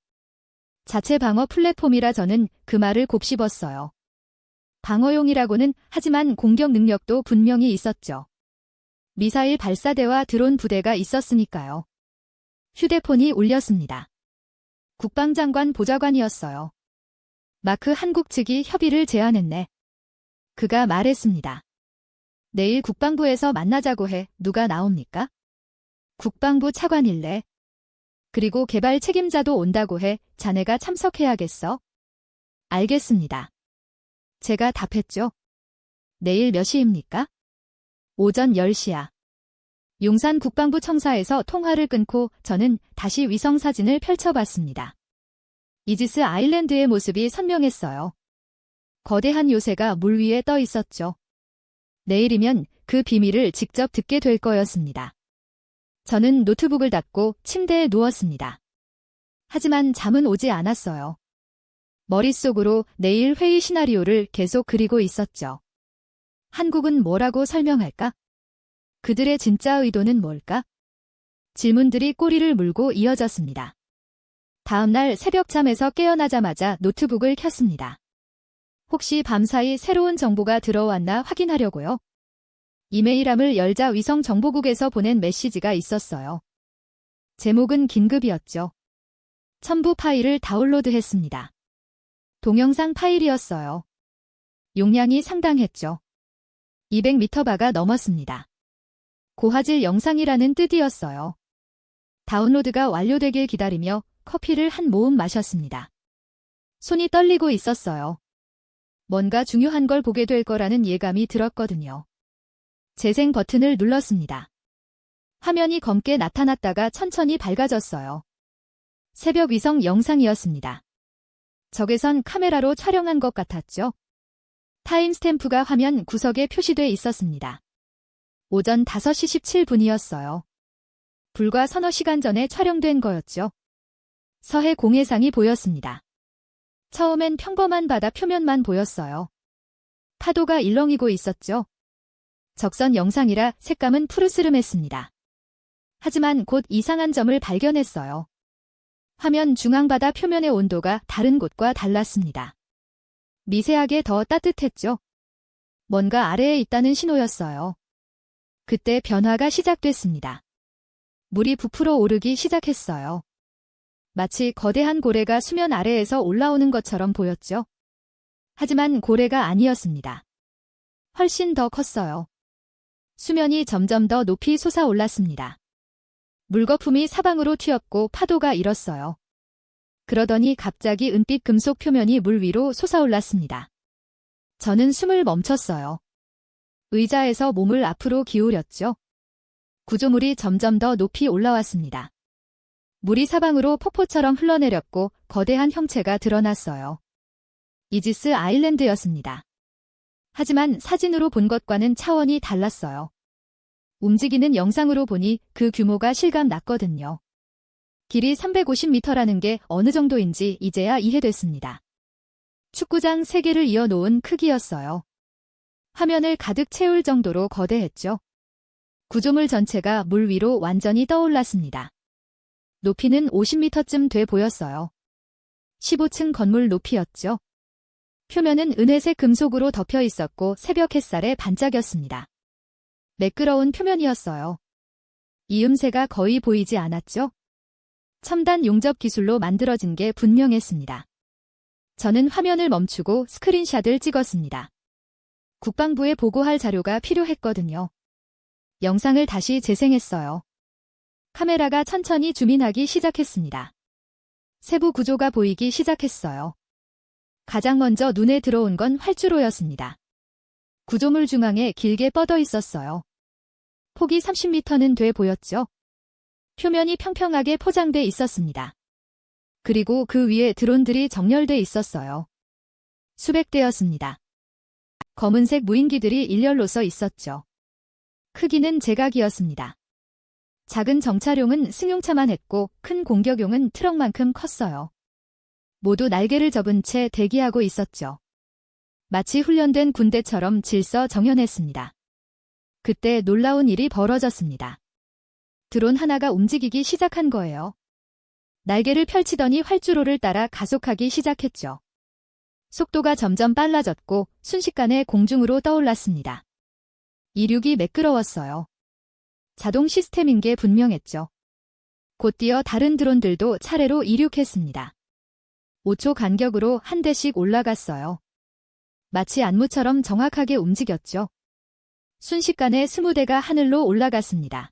자체 방어 플랫폼이라 저는 그 말을 곱씹었어요. 방어용이라고는 하지만 공격 능력도 분명히 있었죠. 미사일 발사대와 드론 부대가 있었으니까요. 휴대폰이 울렸습니다. 국방장관 보좌관이었어요. 마크 한국 측이 협의를 제안했네. 그가 말했습니다. 내일 국방부에서 만나자고 해. 누가 나옵니까? 국방부 차관일래. 그리고 개발 책임자도 온다고 해. 자네가 참석해야겠어? 알겠습니다. 제가 답했죠. 내일 몇 시입니까? 오전 10시야. 용산 국방부 청사에서 통화를 끊고 저는 다시 위성 사진을 펼쳐봤습니다. 이지스 아일랜드의 모습이 선명했어요. 거대한 요새가 물 위에 떠 있었죠. 내일이면 그 비밀을 직접 듣게 될 거였습니다. 저는 노트북을 닫고 침대에 누웠습니다. 하지만 잠은 오지 않았어요. 머릿속으로 내일 회의 시나리오를 계속 그리고 있었죠. 한국은 뭐라고 설명할까? 그들의 진짜 의도는 뭘까? 질문들이 꼬리를 물고 이어졌습니다. 다음 날 새벽잠에서 깨어나자마자 노트북을 켰습니다. 혹시 밤사이 새로운 정보가 들어왔나 확인하려고요. 이메일함을 열자 위성정보국에서 보낸 메시지가 있었어요. 제목은 긴급이었죠. 첨부 파일을 다운로드했습니다. 동영상 파일이었어요. 용량이 상당했죠. 200m바가 넘었습니다. 고화질 영상이라는 뜻이었어요. 다운로드가 완료되길 기다리며 커피를 한 모금 마셨습니다. 손이 떨리고 있었어요. 뭔가 중요한 걸 보게 될 거라는 예감이 들었거든요. 재생 버튼을 눌렀습니다. 화면이 검게 나타났다가 천천히 밝아졌어요. 새벽 위성 영상이었습니다. 적외선 카메라로 촬영한 것 같았죠. 타임스탬프가 화면 구석에 표시돼 있었습니다. 오전 5시 17분이었어요. 불과 서너 시간 전에 촬영된 거였죠. 서해 공해상이 보였습니다. 처음엔 평범한 바다 표면만 보였어요. 파도가 일렁이고 있었죠. 적선 영상이라 색감은 푸르스름했습니다. 하지만 곧 이상한 점을 발견했어요. 화면 중앙 바다 표면의 온도가 다른 곳과 달랐습니다. 미세하게 더 따뜻했죠. 뭔가 아래에 있다는 신호였어요. 그때 변화가 시작됐습니다. 물이 부풀어 오르기 시작했어요. 마치 거대한 고래가 수면 아래에서 올라오는 것처럼 보였죠. 하지만 고래가 아니었습니다. 훨씬 더 컸어요. 수면이 점점 더 높이 솟아올랐습니다. 물거품이 사방으로 튀었고 파도가 일었어요. 그러더니 갑자기 은빛 금속 표면이 물 위로 솟아올랐습니다. 저는 숨을 멈췄어요. 의자에서 몸을 앞으로 기울였죠. 구조물이 점점 더 높이 올라왔습니다. 물이 사방으로 폭포처럼 흘러내렸고 거대한 형체가 드러났어요. 이지스 아일랜드였습니다. 하지만 사진으로 본 것과는 차원이 달랐어요. 움직이는 영상으로 보니 그 규모가 실감 났거든요. 길이 350m라는 게 어느 정도인지 이제야 이해됐습니다. 축구장 3개를 이어놓은 크기였어요. 화면을 가득 채울 정도로 거대했죠. 구조물 전체가 물 위로 완전히 떠올랐습니다. 높이는 50m쯤 돼 보였어요. 15층 건물 높이였죠. 표면은 은회색 금속으로 덮여 있었고 새벽 햇살에 반짝였습니다. 매끄러운 표면이었어요. 이음새가 거의 보이지 않았죠? 첨단 용접 기술로 만들어진 게 분명했습니다. 저는 화면을 멈추고 스크린샷을 찍었습니다. 국방부에 보고할 자료가 필요했거든요. 영상을 다시 재생했어요. 카메라가 천천히 줌인하기 시작했습니다. 세부 구조가 보이기 시작했어요. 가장 먼저 눈에 들어온 건 활주로였습니다. 구조물 중앙에 길게 뻗어 있었어요. 폭이 30m는 돼 보였죠. 표면이 평평하게 포장돼 있었습니다. 그리고 그 위에 드론들이 정렬돼 있었어요. 수백 대였습니다. 검은색 무인기들이 일렬로 서 있었죠. 크기는 제각이었습니다. 작은 정찰용은 승용차만 했고 큰 공격용은 트럭만큼 컸어요. 모두 날개를 접은 채 대기하고 있었죠. 마치 훈련된 군대처럼 질서정연했습니다. 그때 놀라운 일이 벌어졌습니다. 드론 하나가 움직이기 시작한 거예요. 날개를 펼치더니 활주로를 따라 가속하기 시작했죠. 속도가 점점 빨라졌고 순식간에 공중으로 떠올랐습니다. 이륙이 매끄러웠어요. 자동 시스템인 게 분명했죠. 곧이어 다른 드론들도 차례로 이륙했습니다. 5초 간격으로 한 대씩 올라갔어요. 마치 안무처럼 정확하게 움직였죠. 순식간에 20대가 하늘로 올라갔습니다.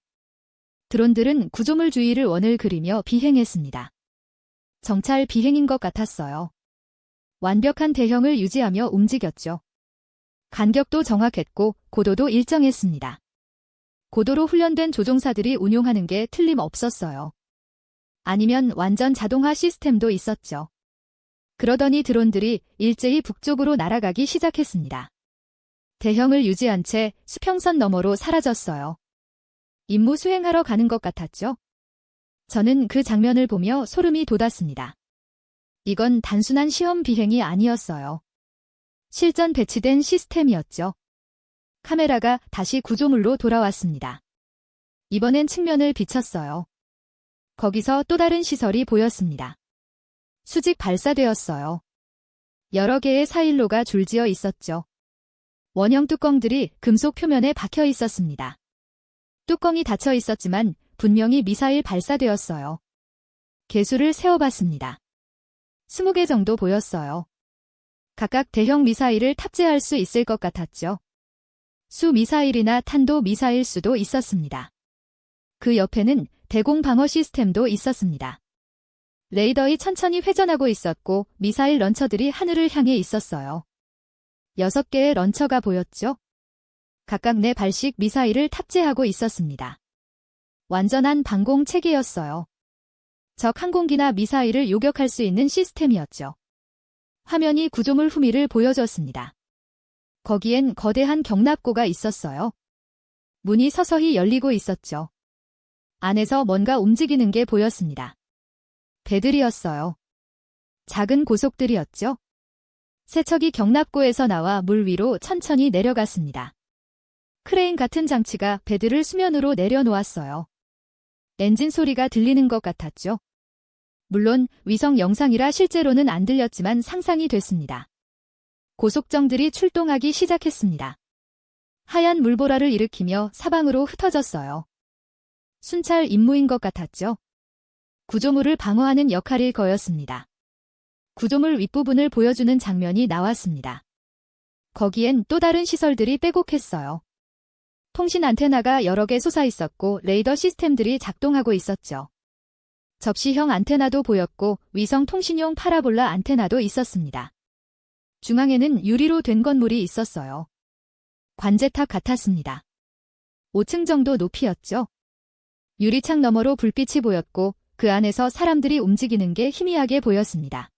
드론들은 구조물 주위를 원을 그리며 비행했습니다. 정찰 비행인 것 같았어요. 완벽한 대형을 유지하며 움직였죠. 간격도 정확했고 고도도 일정했습니다. 고도로 훈련된 조종사들이 운용하는 게 틀림없었어요. 아니면 완전 자동화 시스템도 있었죠. 그러더니 드론들이 일제히 북쪽으로 날아가기 시작했습니다. 대형을 유지한 채 수평선 너머로 사라졌어요. 임무 수행하러 가는 것 같았죠? 저는 그 장면을 보며 소름이 돋았습니다. 이건 단순한 시험 비행이 아니었어요. 실전 배치된 시스템이었죠. 카메라가 다시 구조물로 돌아왔습니다. 이번엔 측면을 비쳤어요. 거기서 또 다른 시설이 보였습니다. 수직 발사되었어요. 여러 개의 사일로가 줄지어 있었죠. 원형 뚜껑들이 금속 표면에 박혀 있었습니다. 뚜껑이 닫혀 있었지만 분명히 미사일 발사되었어요. 개수를 세어봤습니다. 20개 정도 보였어요. 각각 대형 미사일을 탑재할 수 있을 것 같았죠. 수 미사일이나 탄도 미사일 수도 있었습니다. 그 옆에는 대공 방어 시스템도 있었습니다. 레이더이 천천히 회전하고 있었고 미사일 런처들이 하늘을 향해 있었어요. 6개의 런처가 보였죠. 각각 4발씩 미사일을 탑재하고 있었습니다. 완전한 방공 체계였어요. 적 항공기나 미사일을 요격할 수 있는 시스템이었죠. 화면이 구조물 후미를 보여줬습니다. 거기엔 거대한 경납고가 있었어요. 문이 서서히 열리고 있었죠. 안에서 뭔가 움직이는 게 보였습니다. 배들이었어요. 작은 고속들이었죠. 세척이 경납고에서 나와 물 위로 천천히 내려갔습니다. 크레인 같은 장치가 배들을 수면으로 내려놓았어요. 엔진 소리가 들리는 것 같았죠. 물론 위성 영상이라 실제로는 안 들렸지만 상상이 됐습니다. 고속정들이 출동하기 시작했습니다. 하얀 물보라를 일으키며 사방으로 흩어졌어요. 순찰 임무인 것 같았죠. 구조물을 방어하는 역할일 거였습니다. 구조물 윗부분을 보여주는 장면이 나왔습니다. 거기엔 또 다른 시설들이 빼곡했어요. 통신 안테나가 여러 개 솟아 있었고 레이더 시스템들이 작동하고 있었죠. 접시형 안테나도 보였고 위성 통신용 파라볼라 안테나도 있었습니다. 중앙에는 유리로 된 건물이 있었어요. 관제탑 같았습니다. 5층 정도 높이였죠. 유리창 너머로 불빛이 보였고 그 안에서 사람들이 움직이는 게 희미하게 보였습니다.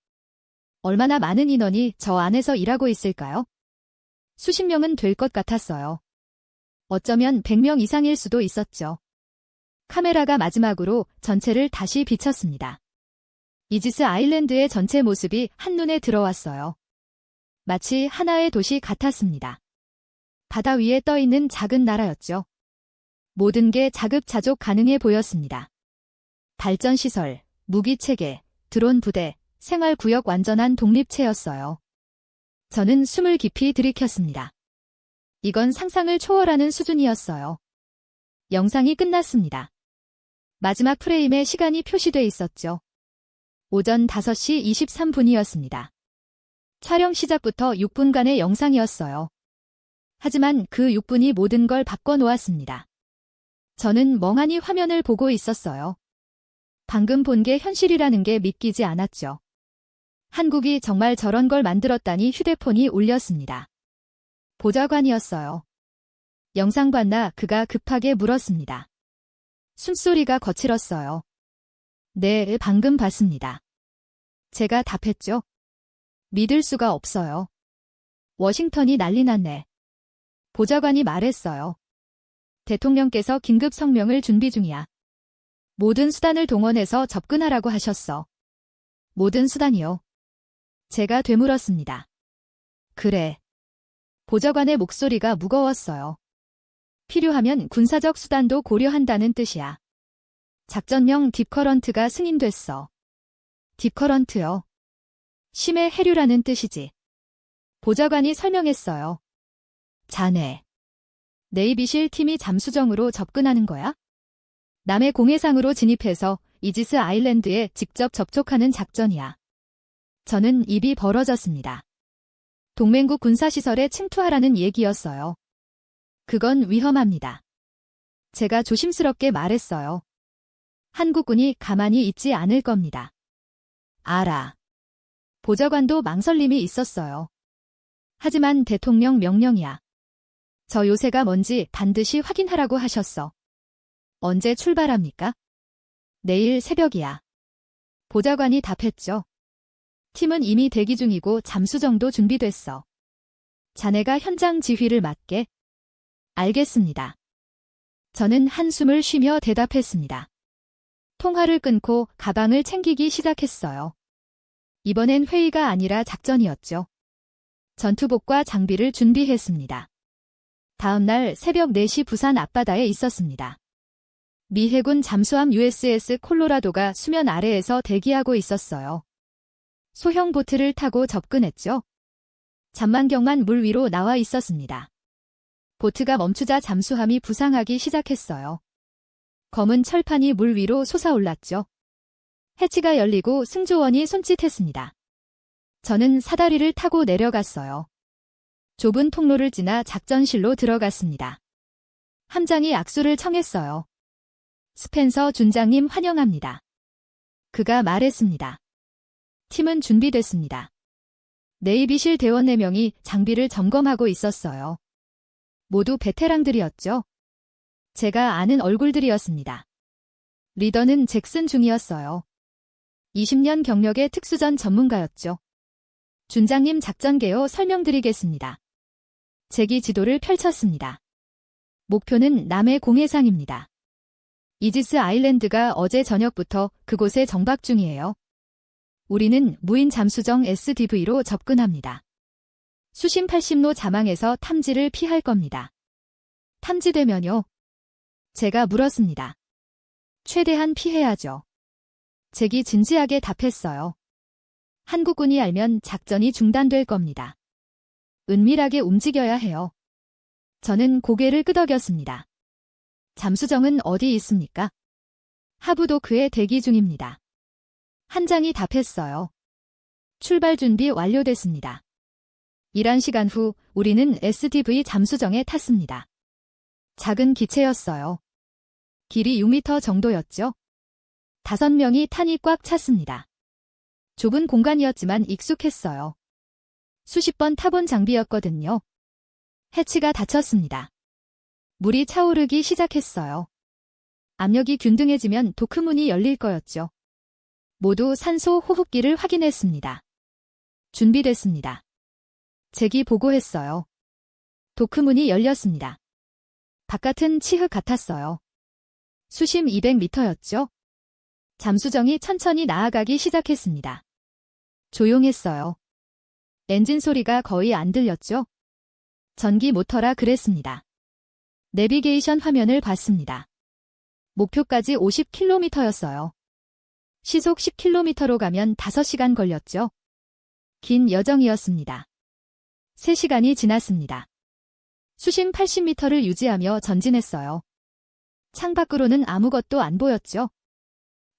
얼마나 많은 인원이 저 안에서 일하고 있을까요? 수십 명은 될 것 같았어요. 어쩌면 100명 이상일 수도 있었죠. 카메라가 마지막으로 전체를 다시 비쳤습니다. 이지스 아일랜드의 전체 모습이 한눈에 들어왔어요. 마치 하나의 도시 같았습니다. 바다 위에 떠 있는 작은 나라였죠. 모든 게 자급자족 가능해 보였습니다. 발전시설, 무기체계, 드론 부대, 생활구역 완전한 독립체였어요. 저는 숨을 깊이 들이켰습니다. 이건 상상을 초월하는 수준이었어요. 영상이 끝났습니다. 마지막 프레임에 시간이 표시돼 있었죠. 오전 5시 23분이었습니다. 촬영 시작부터 6분간의 영상이었어요. 하지만 그 6분이 모든 걸 바꿔놓았습니다. 저는 멍하니 화면을 보고 있었어요. 방금 본 게 현실이라는 게 믿기지 않았죠. 한국이 정말 저런 걸 만들었다니 휴대폰이 울렸습니다. 보좌관이었어요. 영상 봤나 그가 급하게 물었습니다. 숨소리가 거칠었어요. 네, 방금 봤습니다. 제가 답했죠. 믿을 수가 없어요. 워싱턴이 난리 났네. 보좌관이 말했어요. 대통령께서 긴급 성명을 준비 중이야. 모든 수단을 동원해서 접근하라고 하셨어. 모든 수단이요. 제가 되물었습니다. 그래. 보좌관의 목소리가 무거웠어요. 필요하면 군사적 수단도 고려한다는 뜻이야. 작전명 딥커런트가 승인됐어. 딥커런트요. 심해 해류라는 뜻이지. 보좌관이 설명했어요. 자네. 네이비실 팀이 잠수정으로 접근하는 거야? 남의 공해상으로 진입해서 이지스 아일랜드에 직접 접촉하는 작전이야. 저는 입이 벌어졌습니다. 동맹국 군사시설에 침투하라는 얘기였어요. 그건 위험합니다. 제가 조심스럽게 말했어요. 한국군이 가만히 있지 않을 겁니다. 알아. 보좌관도 망설임이 있었어요. 하지만 대통령 명령이야. 저 요새가 뭔지 반드시 확인하라고 하셨어. 언제 출발합니까? 내일 새벽이야. 보좌관이 답했죠. 팀은 이미 대기 중이고 잠수정도 준비됐어. 자네가 현장 지휘를 맡게. 알겠습니다. 저는 한숨을 쉬며 대답했습니다. 통화를 끊고 가방을 챙기기 시작했어요. 이번엔 회의가 아니라 작전이었죠. 전투복과 장비를 준비했습니다. 다음 날 새벽 4시 부산 앞바다에 있었습니다. 미 해군 잠수함 USS 콜로라도가 수면 아래에서 대기하고 있었어요. 소형 보트를 타고 접근했죠. 잠만경만 물 위로 나와 있었습니다. 보트가 멈추자 잠수함이 부상하기 시작했어요. 검은 철판이 물 위로 솟아올랐죠. 해치가 열리고 승조원이 손짓했습니다. 저는 사다리를 타고 내려갔어요. 좁은 통로를 지나 작전실로 들어갔습니다. 함장이 악수를 청했어요. 스펜서 준장님 환영합니다. 그가 말했습니다. 팀은 준비됐습니다. 네이비실 대원 4명이 장비를 점검하고 있었어요. 모두 베테랑들이었죠. 제가 아는 얼굴들이었습니다. 리더는 잭슨 중이었어요. 20년 경력의 특수전 전문가였죠. 준장님 작전 개요 설명드리겠습니다. 제기 지도를 펼쳤습니다. 목표는 남해 공해상입니다. 이지스 아일랜드가 어제 저녁부터 그곳에 정박 중이에요. 우리는 무인 잠수정 SDV로 접근합니다. 수심 80로 자망에서 탐지를 피할 겁니다. 탐지되면요? 제가 물었습니다. 최대한 피해야죠. 잭이 진지하게 답했어요. 한국군이 알면 작전이 중단될 겁니다. 은밀하게 움직여야 해요. 저는 고개를 끄덕였습니다. 잠수정은 어디 있습니까? 하부도크에 대기 중입니다. 한 장이 답했어요. 출발 준비 완료됐습니다. 일한 시간 후 우리는 STV 잠수정에 탔습니다. 작은 기체였어요. 길이 6m 정도였죠. 5명이 탄이 꽉 찼습니다. 좁은 공간이었지만 익숙했어요. 수십 번 타본 장비였거든요. 해치가 닫혔습니다. 물이 차오르기 시작했어요. 압력이 균등해지면 도크문이 열릴 거였죠. 모두 산소 호흡기를 확인했습니다. 준비됐습니다. 잭이 보고했어요. 도크문이 열렸습니다. 바깥은 칠흑 같았어요. 수심 200m였죠. 잠수정이 천천히 나아가기 시작했습니다. 조용했어요. 엔진 소리가 거의 안 들렸죠. 전기 모터라 그랬습니다. 내비게이션 화면을 봤습니다. 목표까지 50km였어요. 시속 10km로 가면 5시간 걸렸죠. 긴 여정이었습니다. 3시간이 지났습니다. 수심 80m를 유지하며 전진했어요. 창밖으로는 아무것도 안 보였죠.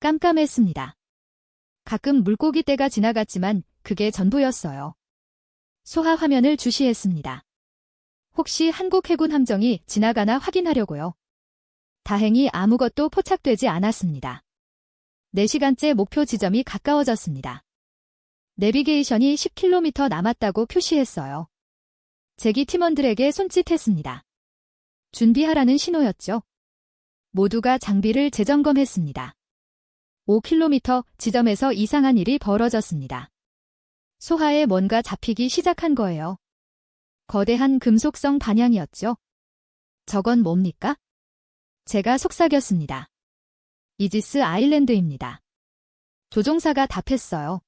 깜깜했습니다. 가끔 물고기 떼가 지나갔지만 그게 전부였어요. 소하 화면을 주시했습니다. 혹시 한국 해군 함정이 지나가나 확인하려고요. 다행히 아무것도 포착되지 않았습니다. 4시간째 목표 지점이 가까워졌습니다. 내비게이션이 10km 남았다고 표시했어요. 잭이 팀원들에게 손짓했습니다. 준비하라는 신호였죠. 모두가 장비를 재점검했습니다. 5km 지점에서 이상한 일이 벌어졌습니다. 소하에 뭔가 잡히기 시작한 거예요. 거대한 금속성 반향이었죠. 저건 뭡니까? 제가 속삭였습니다. 이지스 아일랜드입니다. 조종사가 답했어요.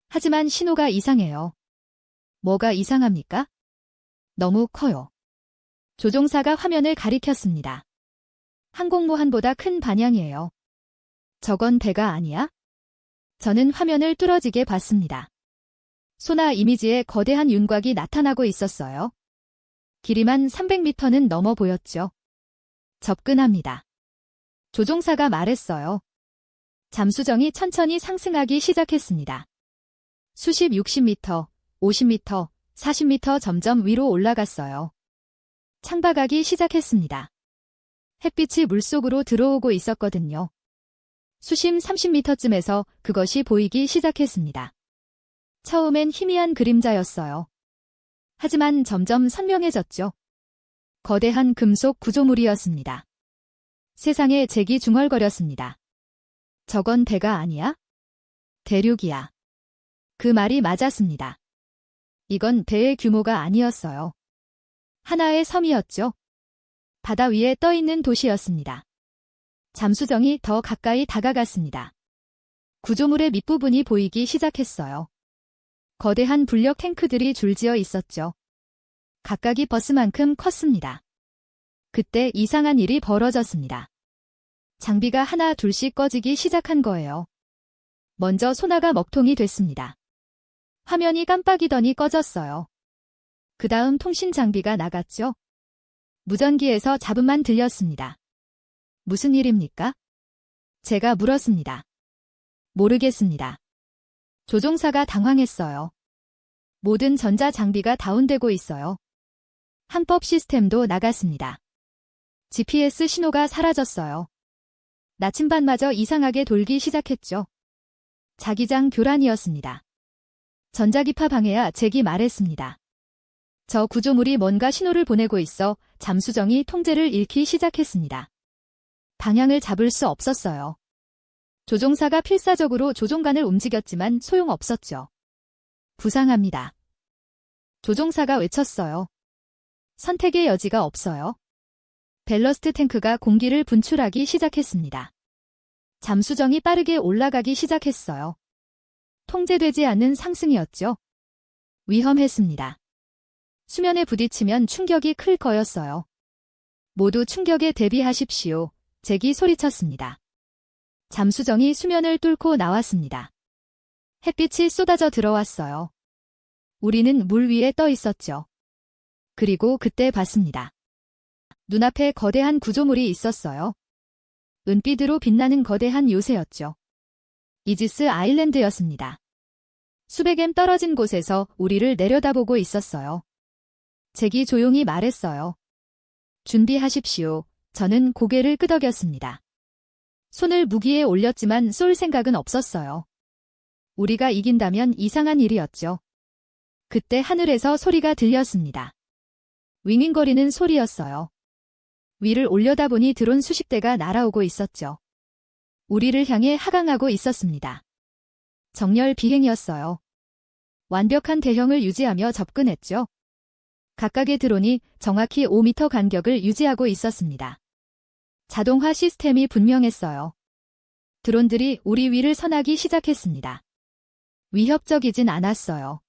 하지만 신호가 이상해요. 뭐가 이상합니까? 너무 커요. 조종사가 화면을 가리켰습니다. 항공모함보다 큰 반향이에요. 저건 배가 아니야? 저는 화면을 뚫어지게 봤습니다. 소나 이미지에 거대한 윤곽이 나타나고 있었어요. 길이만 300m는 넘어 보였죠. 접근합니다. 조종사가 말했어요. 잠수정이 천천히 상승하기 시작했습니다. 수십 60m, 50m, 40m 점점 위로 올라갔어요. 창밖하기 시작했습니다. 햇빛이 물속으로 들어오고 있었거든요. 수심 30m쯤에서 그것이 보이기 시작했습니다. 처음엔 희미한 그림자였어요. 하지만 점점 선명해졌죠. 거대한 금속 구조물이었습니다. 세상에 잭이 중얼거렸습니다. 저건 배가 아니야? 대륙이야. 그 말이 맞았습니다. 이건 배의 규모가 아니었어요. 하나의 섬이었죠. 바다 위에 떠있는 도시였습니다. 잠수정이 더 가까이 다가갔습니다. 구조물의 밑부분이 보이기 시작했어요. 거대한 불력 탱크들이 줄지어 있었죠. 각각이 버스만큼 컸습니다. 그때 이상한 일이 벌어졌습니다. 장비가 하나 둘씩 꺼지기 시작한 거예요. 먼저 소나가 먹통이 됐습니다. 화면이 깜빡이더니 꺼졌어요. 그 다음 통신 장비가 나갔죠. 무전기에서 잡음만 들렸습니다. 무슨 일입니까? 제가 물었습니다. 모르겠습니다. 조종사가 당황했어요. 모든 전자 장비가 다운되고 있어요. 항법 시스템도 나갔습니다. GPS 신호가 사라졌어요. 나침반마저 이상하게 돌기 시작했죠. 자기장 교란이었습니다. 전자기파 방해야 잭이 말했습니다. 저 구조물이 뭔가 신호를 보내고 있어 잠수정이 통제를 잃기 시작했습니다. 방향을 잡을 수 없었어요. 조종사가 필사적으로 조종관을 움직였지만 소용없었죠. 부상합니다. 조종사가 외쳤어요. 선택의 여지가 없어요. 밸러스트 탱크가 공기를 분출하기 시작했습니다. 잠수정이 빠르게 올라가기 시작했어요. 통제되지 않는 상승이었죠. 위험했습니다. 수면에 부딪히면 충격이 클 거였어요. 모두 충격에 대비하십시오. 잭이 소리쳤습니다. 잠수정이 수면을 뚫고 나왔습니다. 햇빛이 쏟아져 들어왔어요. 우리는 물 위에 떠 있었죠. 그리고 그때 봤습니다. 눈앞에 거대한 구조물이 있었어요. 은빛으로 빛나는 거대한 요새였죠. 이지스 아일랜드였습니다. 수백 엠 떨어진 곳에서 우리를 내려다보고 있었어요. 잭이 조용히 말했어요. 준비하십시오. 저는 고개를 끄덕였습니다. 손을 무기에 올렸지만 쏠 생각은 없었어요. 우리가 이긴다면 이상한 일이었죠. 그때 하늘에서 소리가 들렸습니다. 윙윙거리는 소리였어요. 위를 올려다보니 드론 수십 대가 날아오고 있었죠. 우리를 향해 하강하고 있었습니다. 정렬 비행이었어요. 완벽한 대형을 유지하며 접근했죠. 각각의 드론이 정확히 5m 간격을 유지하고 있었습니다. 자동화 시스템이 분명했어요. 드론들이 우리 위를 선하기 시작했습니다. 위협적이진 않았어요.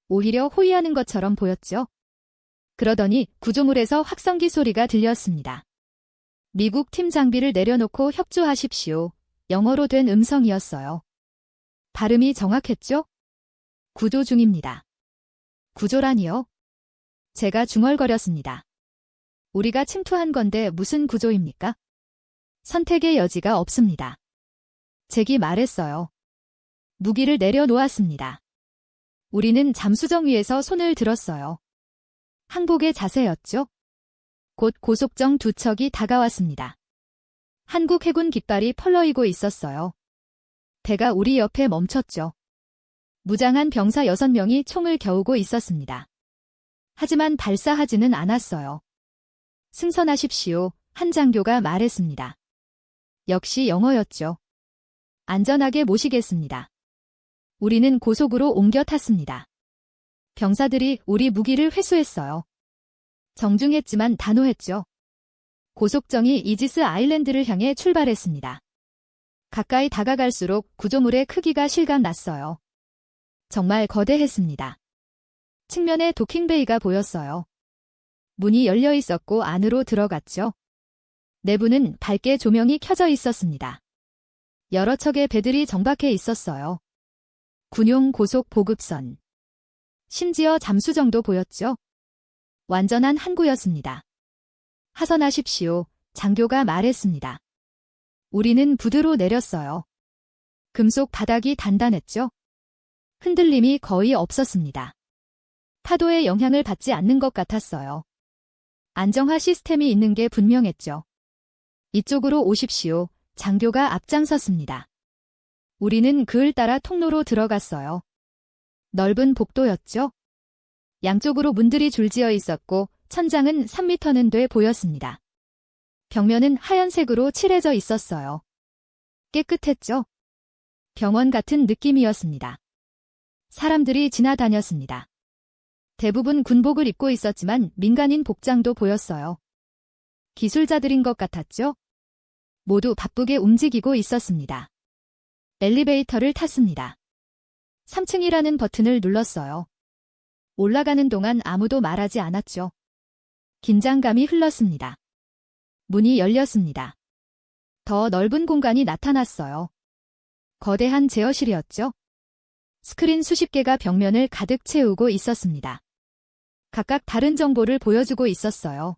오히려 호위하는 것처럼 보였죠. 그러더니 구조물에서 확성기 소리가 들렸습니다. 미국 팀 장비를 내려놓고 협조하십시오. 영어로 된 음성이었어요. 발음이 정확했죠? 구조 중입니다. 구조라니요? 제가 중얼거렸습니다. 우리가 침투한 건데 무슨 구조입니까? 선택의 여지가 없습니다. 잭이 말했어요. 무기를 내려놓았습니다. 우리는 잠수정 위에서 손을 들었어요. 항복의 자세였죠? 곧 고속정 두 척이 다가왔습니다. 한국 해군 깃발이 펄럭이고 있었어요. 배가 우리 옆에 멈췄죠. 무장한 병사 6명이 총을 겨우고 있었습니다. 하지만 발사하지는 않았어요. 승선하십시오. 한 장교가 말했습니다. 역시 영어였죠. 안전하게 모시겠습니다. 우리는 고속으로 옮겨 탔습니다. 병사들이 우리 무기를 회수했어요. 정중했지만 단호했죠. 고속정이 이지스 아일랜드를 향해 출발했습니다. 가까이 다가갈수록 구조물의 크기가 실감났어요. 정말 거대했습니다. 측면에 도킹베이가 보였어요. 문이 열려 있었고 안으로 들어갔죠. 내부는 밝게 조명이 켜져 있었습니다. 여러 척의 배들이 정박해 있었어요. 군용 고속 보급선. 심지어 잠수정도 보였죠. 완전한 항구였습니다. 하선하십시오. 장교가 말했습니다. 우리는 부두로 내렸어요. 금속 바닥이 단단했죠. 흔들림이 거의 없었습니다. 파도의 영향을 받지 않는 것 같았어요. 안정화 시스템이 있는 게 분명했죠. 이쪽으로 오십시오. 장교가 앞장섰습니다. 우리는 그을 따라 통로로 들어갔어요. 넓은 복도였죠. 양쪽으로 문들이 줄지어 있었고 천장은 3m는 돼 보였습니다. 벽면은 하얀색으로 칠해져 있었어요. 깨끗했죠. 병원 같은 느낌이었습니다. 사람들이 지나다녔습니다. 대부분 군복을 입고 있었지만 민간인 복장도 보였어요. 기술자들인 것 같았죠? 모두 바쁘게 움직이고 있었습니다. 엘리베이터를 탔습니다. 3층이라는 버튼을 눌렀어요. 올라가는 동안 아무도 말하지 않았죠. 긴장감이 흘렀습니다. 문이 열렸습니다. 더 넓은 공간이 나타났어요. 거대한 제어실이었죠. 스크린 수십 개가 벽면을 가득 채우고 있었습니다. 각각 다른 정보를 보여주고 있었어요.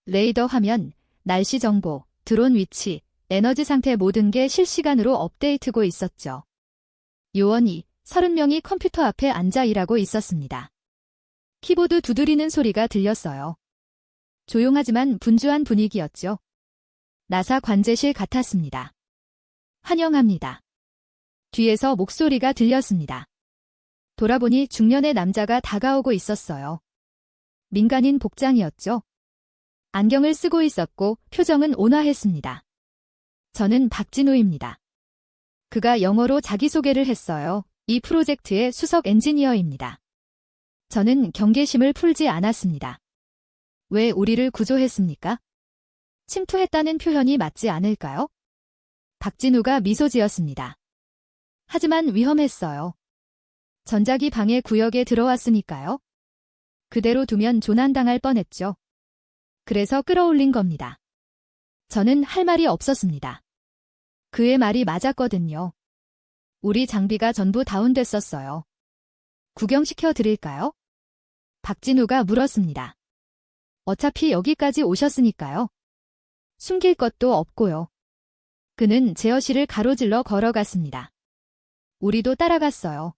레이더 화면, 날씨 정보, 드론 위치, 에너지 상태 모든 게 실시간으로 업데이트고 있었죠. 요원이 30명이 컴퓨터 앞에 앉아 일하고 있었습니다. 키보드 두드리는 소리가 들렸어요. 조용하지만 분주한 분위기였죠. 나사 관제실 같았습니다. 환영합니다. 뒤에서 목소리가 들렸습니다. 돌아보니 중년의 남자가 다가오고 있었어요. 민간인 복장이었죠. 안경을 쓰고 있었고 표정은 온화했습니다. 저는 박진우입니다. 그가 영어로 자기소개를 했어요. 이 프로젝트의 수석 엔지니어입니다. 저는 경계심을 풀지 않았습니다. 왜 우리를 구조했습니까? 침투했다는 표현이 맞지 않을까요? 박진우가 미소 지었습니다. 하지만 위험했어요. 전자기 방해 구역에 들어왔으니까요. 그대로 두면 조난당할 뻔했죠. 그래서 끌어올린 겁니다. 저는 할 말이 없었습니다. 그의 말이 맞았거든요. 우리 장비가 전부 다운됐었어요. 구경시켜 드릴까요? 박진우가 물었습니다. 어차피 여기까지 오셨으니까요. 숨길 것도 없고요. 그는 제어실을 가로질러 걸어갔습니다. 우리도 따라갔어요.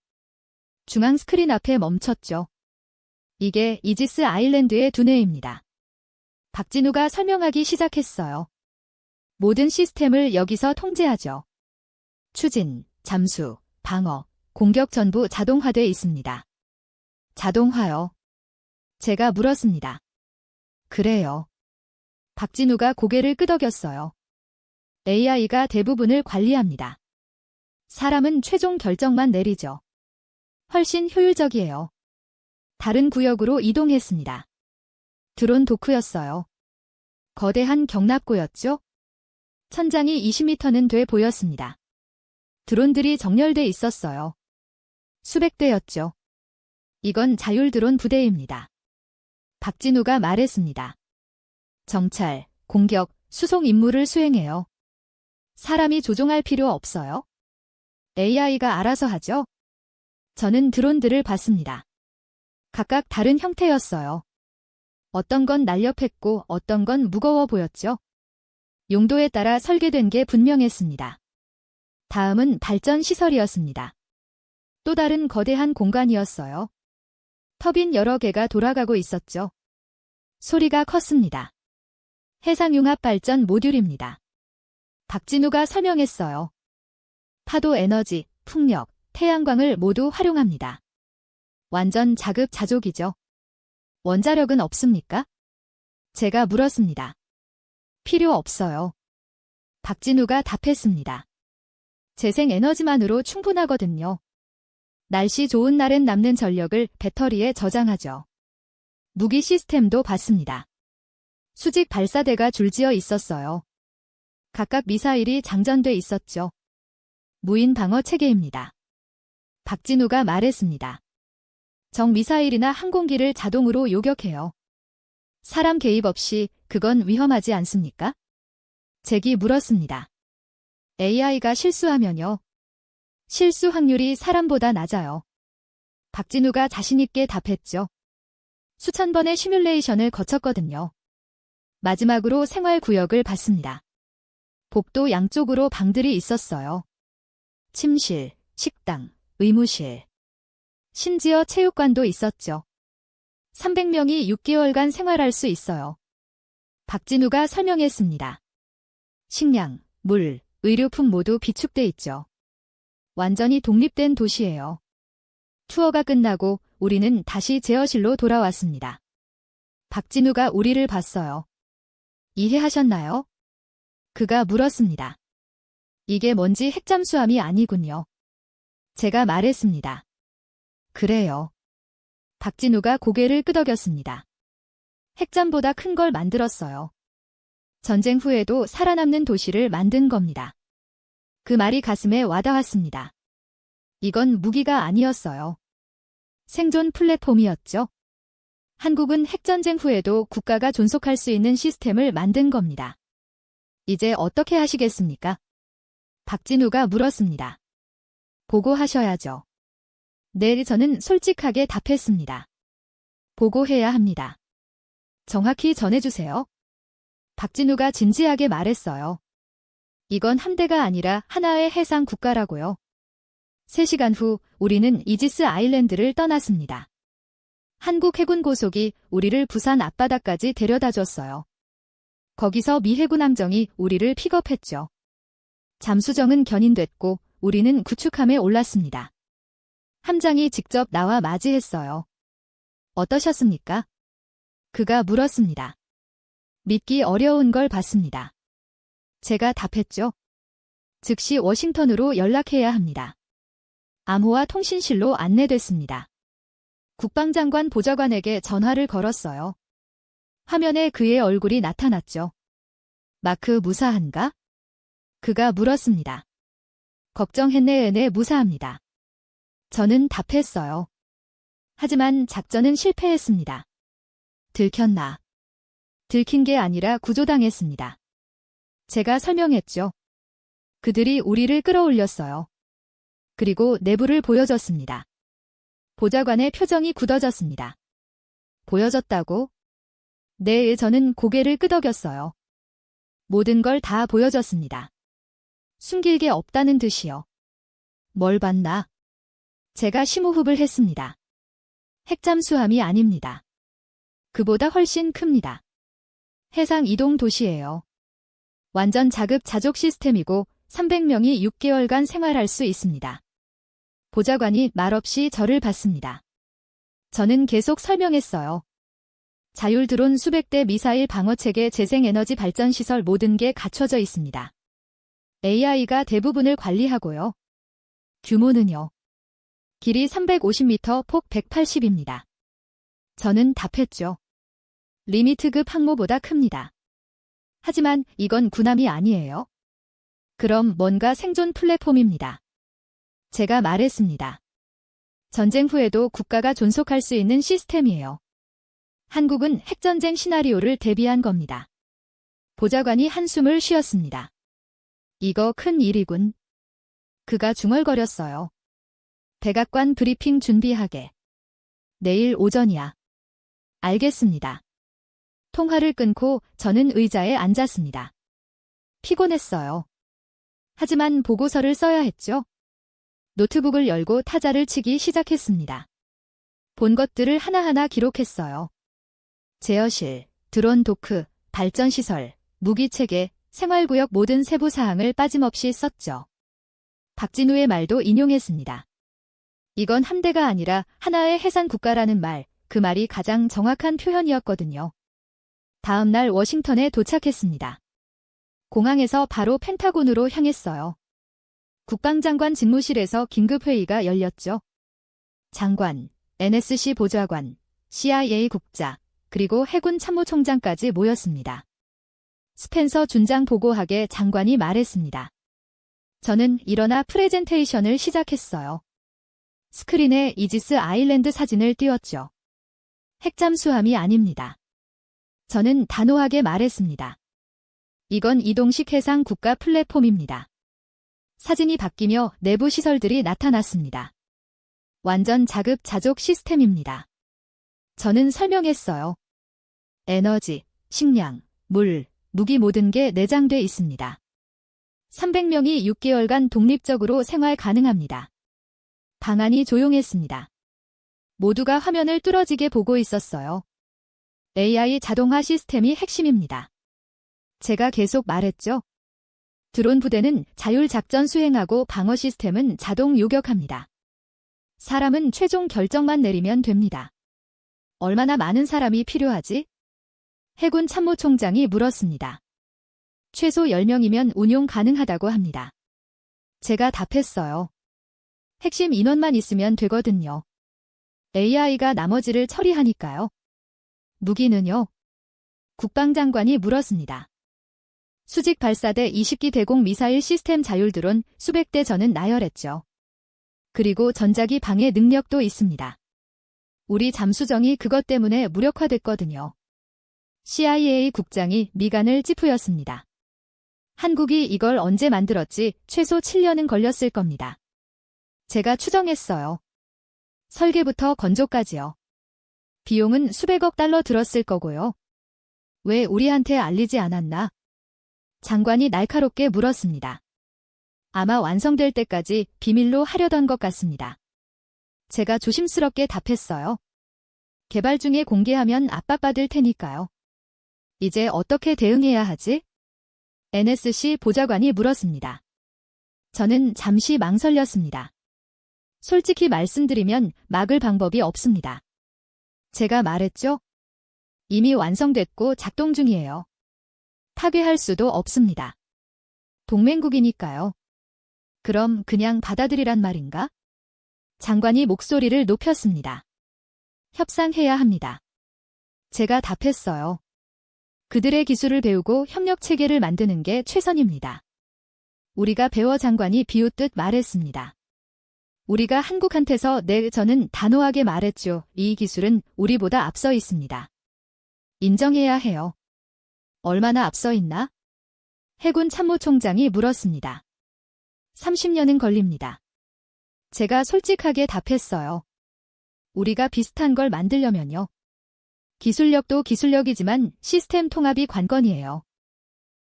중앙 스크린 앞에 멈췄죠. 이게 이지스 아일랜드의 두뇌입니다. 박진우가 설명하기 시작했어요. 모든 시스템을 여기서 통제하죠. 추진, 잠수, 방어, 공격 전부 자동화돼 있습니다. 자동화요? 제가 물었습니다. 그래요. 박진우가 고개를 끄덕였어요. AI가 대부분을 관리합니다. 사람은 최종 결정만 내리죠. 훨씬 효율적이에요. 다른 구역으로 이동했습니다. 드론 도크였어요. 거대한 경납고였죠? 천장이 20m는 돼 보였습니다. 드론들이 정렬돼 있었어요. 수백 대였죠. 이건 자율 드론 부대입니다. 박진우가 말했습니다. 정찰, 공격, 수송 임무를 수행해요. 사람이 조종할 필요 없어요. AI가 알아서 하죠. 저는 드론들을 봤습니다. 각각 다른 형태였어요. 어떤 건 날렵했고 어떤 건 무거워 보였죠. 용도에 따라 설계된 게 분명했습니다. 다음은 발전 시설이었습니다. 또 다른 거대한 공간이었어요. 터빈 여러 개가 돌아가고 있었죠. 소리가 컸습니다. 해상융합 발전 모듈입니다. 박진우가 설명했어요. 파도 에너지, 풍력, 태양광을 모두 활용합니다. 완전 자급자족이죠. 원자력은 없습니까? 제가 물었습니다. 필요 없어요. 박진우가 답했습니다. 재생 에너지만으로 충분하거든요. 날씨 좋은 날엔 남는 전력을 배터리에 저장하죠. 무기 시스템도 봤습니다. 수직 발사대가 줄지어 있었어요. 각각 미사일이 장전돼 있었죠. 무인 방어 체계입니다. 박진우가 말했습니다. 적 미사일이나 항공기를 자동으로 요격해요. 사람 개입 없이 그건 위험하지 않습니까? 잭이 물었습니다. AI가 실수하면요. 실수 확률이 사람보다 낮아요. 박진우가 자신있게 답했죠. 수천 번의 시뮬레이션을 거쳤거든요. 마지막으로 생활구역을 봤습니다. 복도 양쪽으로 방들이 있었어요. 침실, 식당, 의무실. 심지어 체육관도 있었죠. 300명이 6개월간 생활할 수 있어요. 박진우가 설명했습니다. 식량, 물, 의료품 모두 비축돼 있죠. 완전히 독립된 도시예요. 투어가 끝나고 우리는 다시 제어실로 돌아왔습니다. 박진우가 우리를 봤어요. 이해하셨나요? 그가 물었습니다. 이게 뭔지 핵잠수함이 아니군요. 제가 말했습니다. 그래요. 박진우가 고개를 끄덕였습니다. 핵잠보다 큰 걸 만들었어요. 전쟁 후에도 살아남는 도시를 만든 겁니다. 그 말이 가슴에 와닿았습니다. 이건 무기가 아니었어요. 생존 플랫폼이었죠. 한국은 핵전쟁 후에도 국가가 존속할 수 있는 시스템을 만든 겁니다. 이제 어떻게 하시겠습니까? 박진우가 물었습니다. 보고하셔야죠. 네, 저는 솔직하게 답했습니다. 보고해야 합니다. 정확히 전해주세요. 박진우가 진지하게 말했어요. 이건 함대가 아니라 하나의 해상 국가라고요. 3시간 후 우리는 이지스 아일랜드를 떠났습니다. 한국 해군 고속이 우리를 부산 앞바다까지 데려다 줬어요. 거기서 미 해군 함정이 우리를 픽업했죠. 잠수정은 견인됐고 우리는 구축함에 올랐습니다. 함장이 직접 나와 맞이했어요. 어떠셨습니까? 그가 물었습니다. 믿기 어려운 걸 봤습니다. 제가 답했죠. 즉시 워싱턴으로 연락해야 합니다. 암호화 통신실로 안내됐습니다. 국방장관 보좌관에게 전화를 걸었어요. 화면에 그의 얼굴이 나타났죠. 마크 무사한가? 그가 물었습니다. 걱정했네. 무사합니다. 저는 답했어요. 하지만 작전은 실패했습니다. 들켰나? 들킨 게 아니라 구조당했습니다. 제가 설명했죠. 그들이 우리를 끌어올렸어요. 그리고 내부를 보여줬습니다. 보좌관의 표정이 굳어졌습니다. 보여줬다고? 네, 저는 고개를 끄덕였어요. 모든 걸 다 보여줬습니다. 숨길 게 없다는 듯이요. 뭘 봤나? 제가 심호흡을 했습니다. 핵잠수함이 아닙니다. 그보다 훨씬 큽니다. 해상 이동 도시예요. 완전 자급자족 시스템이고 300명이 6개월간 생활할 수 있습니다. 보좌관이 말없이 저를 봤습니다. 저는 계속 설명했어요. 자율 드론 수백 대 미사일 방어체계 재생에너지 발전시설 모든 게 갖춰져 있습니다. AI가 대부분을 관리하고요. 규모는요. 길이 350m, 폭 180입니다. 저는 답했죠. 리미트급 항모보다 큽니다. 하지만 이건 군함이 아니에요. 그럼 뭔가 생존 플랫폼입니다. 제가 말했습니다. 전쟁 후에도 국가가 존속할 수 있는 시스템이에요. 한국은 핵전쟁 시나리오를 대비한 겁니다. 보좌관이 한숨을 쉬었습니다. 이거 큰 일이군. 그가 중얼거렸어요. 백악관 브리핑 준비하게. 내일 오전이야. 알겠습니다. 통화를 끊고 저는 의자에 앉았습니다. 피곤했어요. 하지만 보고서를 써야 했죠. 노트북을 열고 타자를 치기 시작했습니다. 본 것들을 하나하나 기록했어요. 제어실, 드론 도크, 발전시설, 무기체계, 생활구역 모든 세부 사항을 빠짐없이 썼죠. 박진우의 말도 인용했습니다. 이건 함대가 아니라 하나의 해상국가라는 말, 그 말이 가장 정확한 표현이었거든요. 다음 날 워싱턴에 도착했습니다. 공항에서 바로 펜타곤으로 향했어요. 국방장관 집무실에서 긴급회의가 열렸죠. 장관, NSC 보좌관, CIA 국자, 그리고 해군 참모총장까지 모였습니다. 스펜서 준장 보고하게 장관이 말했습니다. 저는 일어나 프레젠테이션을 시작했어요. 스크린에 이지스 아일랜드 사진을 띄웠죠. 핵잠수함이 아닙니다. 저는 단호하게 말했습니다. 이건 이동식 해상 국가 플랫폼입니다. 사진이 바뀌며 내부 시설들이 나타났습니다. 완전 자급자족 시스템입니다. 저는 설명했어요. 에너지, 식량, 물, 무기 모든 게 내장돼 있습니다. 300명이 6개월간 독립적으로 생활 가능합니다. 방안이 조용했습니다. 모두가 화면을 뚫어지게 보고 있었어요. AI 자동화 시스템이 핵심입니다. 제가 계속 말했죠. 드론 부대는 자율 작전 수행하고 방어 시스템은 자동 요격합니다. 사람은 최종 결정만 내리면 됩니다. 얼마나 많은 사람이 필요하지? 해군 참모총장이 물었습니다. 최소 10명이면 운용 가능하다고 합니다. 제가 답했어요. 핵심 인원만 있으면 되거든요. AI가 나머지를 처리하니까요. 무기는요? 국방장관이 물었습니다. 수직 발사대 20기 대공 미사일 시스템 자율 드론 수백 대 저는 나열했죠. 그리고 전자기 방해 능력도 있습니다. 우리 잠수정이 그것 때문에 무력화됐거든요. CIA 국장이 미간을 찌푸렸습니다. 한국이 이걸 언제 만들었지 최소 7년은 걸렸을 겁니다. 제가 추정했어요. 설계부터 건조까지요. 비용은 수백억 달러 들었을 거고요. 왜 우리한테 알리지 않았나? 장관이 날카롭게 물었습니다. 아마 완성될 때까지 비밀로 하려던 것 같습니다. 제가 조심스럽게 답했어요. 개발 중에 공개하면 압박받을 테니까요. 이제 어떻게 대응해야 하지? NSC 보좌관이 물었습니다. 저는 잠시 망설였습니다. 솔직히 말씀드리면 막을 방법이 없습니다. 제가 말했죠? 이미 완성됐고 작동 중이에요. 파괴할 수도 없습니다. 동맹국이니까요. 그럼 그냥 받아들이란 말인가? 장관이 목소리를 높였습니다. 협상해야 합니다. 제가 답했어요. 그들의 기술을 배우고 협력 체계를 만드는 게 최선입니다. 우리가 배워 장관이 비웃듯 말했습니다. 우리가 한국한테서 저는 단호하게 말했죠. 이 기술은 우리보다 앞서 있습니다. 인정해야 해요. 얼마나 앞서 있나? 해군 참모총장이 물었습니다. 30년은 걸립니다. 제가 솔직하게 답했어요. 우리가 비슷한 걸 만들려면요. 기술력도 기술력이지만 시스템 통합이 관건이에요.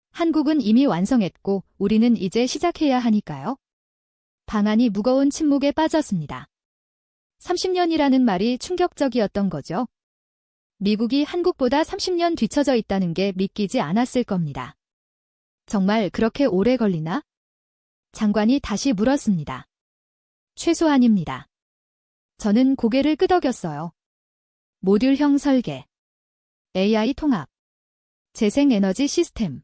한국은 이미 완성했고 우리는 이제 시작해야 하니까요. 방안이 무거운 침묵에 빠졌습니다. 30년이라는 말이 충격적이었던 거죠. 미국이 한국보다 30년 뒤처져 있다는 게 믿기지 않았을 겁니다. 정말 그렇게 오래 걸리나? 장관이 다시 물었습니다. 최소한입니다. 저는 고개를 끄덕였어요. 모듈형 설계, AI 통합, 재생에너지 시스템.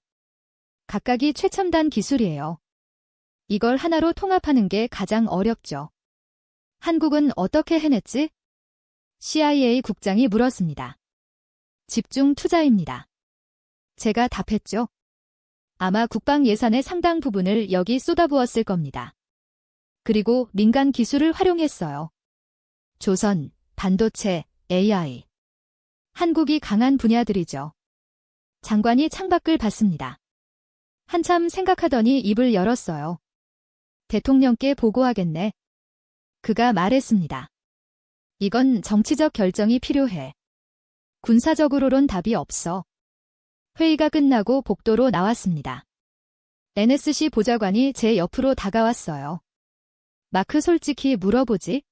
각각이 최첨단 기술이에요. 이걸 하나로 통합하는 게 가장 어렵죠. 한국은 어떻게 해냈지? CIA 국장이 물었습니다. 집중 투자입니다. 제가 답했죠. 아마 국방 예산의 상당 부분을 여기 쏟아부었을 겁니다. 그리고 민간 기술을 활용했어요. 조선, 반도체, AI. 한국이 강한 분야들이죠. 장관이 창밖을 봤습니다. 한참 생각하더니 입을 열었어요. 대통령께 보고하겠네. 그가 말했습니다. 이건 정치적 결정이 필요해. 군사적으로론 답이 없어. 회의가 끝나고 복도로 나왔습니다. NSC 보좌관이 제 옆으로 다가왔어요. 마크 솔직히 물어보지?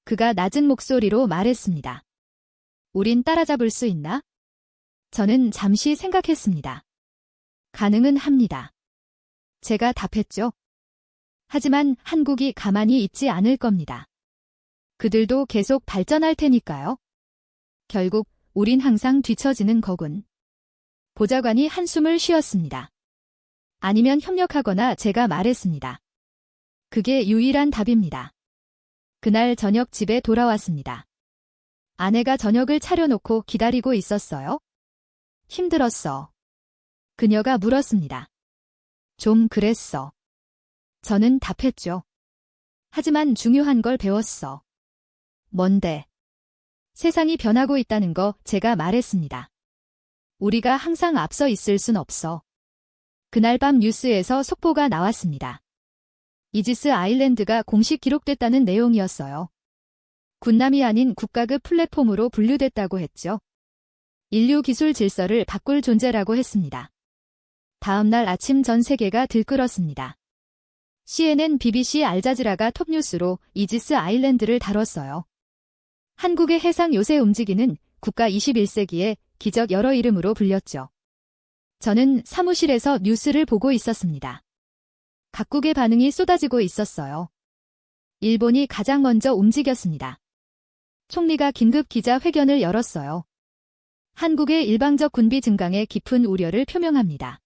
그가 낮은 목소리로 말했습니다. 우린 따라잡을 수 있나? 저는 잠시 생각했습니다. 가능은 합니다. 제가 답했죠. 하지만 한국이 가만히 있지 않을 겁니다. 그들도 계속 발전할 테니까요. 결국 우린 항상 뒤처지는 거군. 보좌관이 한숨을 쉬었습니다. 아니면 협력하거나 제가 말했습니다. 그게 유일한 답입니다. 그날 저녁 집에 돌아왔습니다. 아내가 저녁을 차려놓고 기다리고 있었어요. 힘들었어. 그녀가 물었습니다. 좀 그랬어. 저는 답했죠. 하지만 중요한 걸 배웠어. 뭔데? 세상이 변하고 있다는 거 제가 말했습니다. 우리가 항상 앞서 있을 순 없어. 그날 밤 뉴스에서 속보가 나왔습니다. 이지스 아일랜드가 공식 기록됐다는 내용이었어요. 군남이 아닌 국가급 플랫폼으로 분류됐다고 했죠. 인류 기술 질서를 바꿀 존재라고 했습니다. 다음 날 아침 전 세계가 들끓었습니다. CNN, BBC, 알자지라가 톱뉴스로 이지스 아일랜드를 다뤘어요. 한국의 해상 요새 움직이는 국가 21세기의 기적 여러 이름으로 불렸죠. 저는 사무실에서 뉴스를 보고 있었습니다. 각국의 반응이 쏟아지고 있었어요. 일본이 가장 먼저 움직였습니다. 총리가 긴급 기자회견을 열었어요. 한국의 일방적 군비 증강에 깊은 우려를 표명합니다.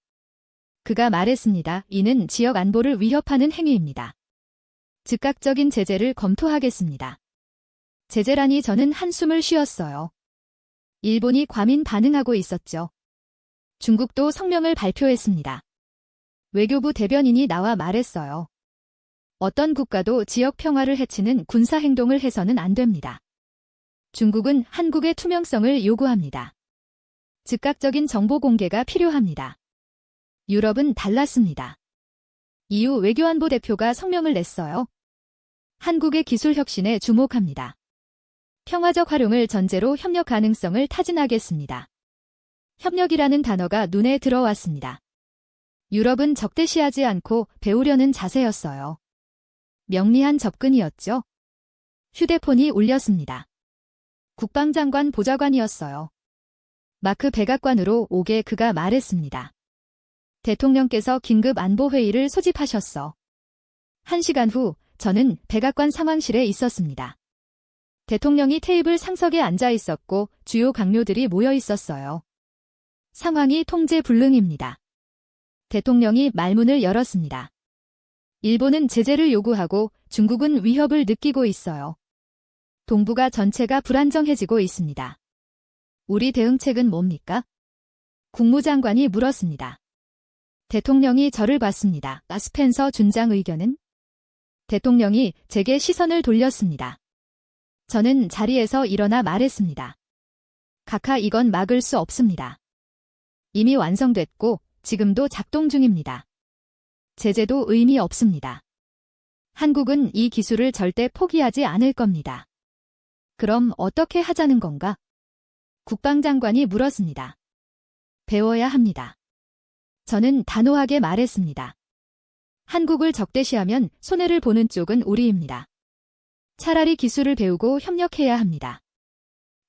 그가 말했습니다. 이는 지역 안보를 위협하는 행위입니다. 즉각적인 제재를 검토하겠습니다. 제재라니 저는 한숨을 쉬었어요. 일본이 과민 반응하고 있었죠. 중국도 성명을 발표했습니다. 외교부 대변인이 나와 말했어요. 어떤 국가도 지역 평화를 해치는 군사 행동을 해서는 안 됩니다. 중국은 한국의 투명성을 요구합니다. 즉각적인 정보 공개가 필요합니다. 유럽은 달랐습니다. EU 외교안보 대표가 성명을 냈어요. 한국의 기술 혁신에 주목합니다. 평화적 활용을 전제로 협력 가능성을 타진하겠습니다. 협력이라는 단어가 눈에 들어왔습니다. 유럽은 적대시하지 않고 배우려는 자세였어요. 명리한 접근이었죠. 휴대폰이 울렸습니다. 국방장관 보좌관이었어요. 마크 백악관으로 오게 그가 말했습니다. 대통령께서 긴급 안보회의를 소집하셨어. 1시간 후 저는 백악관 상황실에 있었습니다. 대통령이 테이블 상석에 앉아 있었고 주요 강요들이 모여 있었어요. 상황이 통제 불능입니다. 대통령이 말문을 열었습니다. 일본은 제재를 요구하고 중국은 위협을 느끼고 있어요. 동북아 전체가 불안정해지고 있습니다. 우리 대응책은 뭡니까? 국무장관이 물었습니다. 대통령이 저를 봤습니다. 스펜서 준장 의견은? 대통령이 제게 시선을 돌렸습니다. 저는 자리에서 일어나 말했습니다. 각하 이건 막을 수 없습니다. 이미 완성됐고 지금도 작동 중입니다. 제재도 의미 없습니다. 한국은 이 기술을 절대 포기하지 않을 겁니다. 그럼 어떻게 하자는 건가? 국방장관이 물었습니다. 배워야 합니다. 저는 단호하게 말했습니다. 한국을 적대시하면 손해를 보는 쪽은 우리입니다. 차라리 기술을 배우고 협력해야 합니다.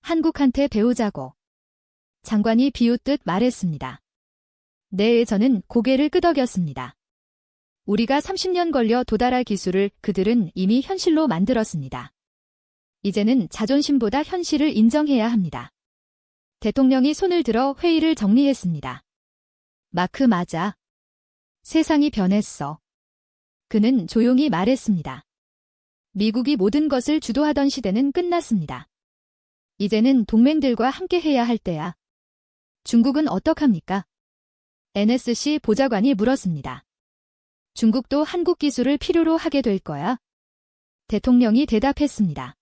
한국한테 배우자고. 장관이 비웃듯 말했습니다. 네, 저는 고개를 끄덕였습니다. 우리가 30년 걸려 도달할 기술을 그들은 이미 현실로 만들었습니다. 이제는 자존심보다 현실을 인정해야 합니다. 대통령이 손을 들어 회의를 정리했습니다. 마크 맞아. 세상이 변했어. 그는 조용히 말했습니다. 미국이 모든 것을 주도하던 시대는 끝났습니다. 이제는 동맹들과 함께 해야 할 때야. 중국은 어떡합니까? NSC 보좌관이 물었습니다. 중국도 한국 기술을 필요로 하게 될 거야? 대통령이 대답했습니다.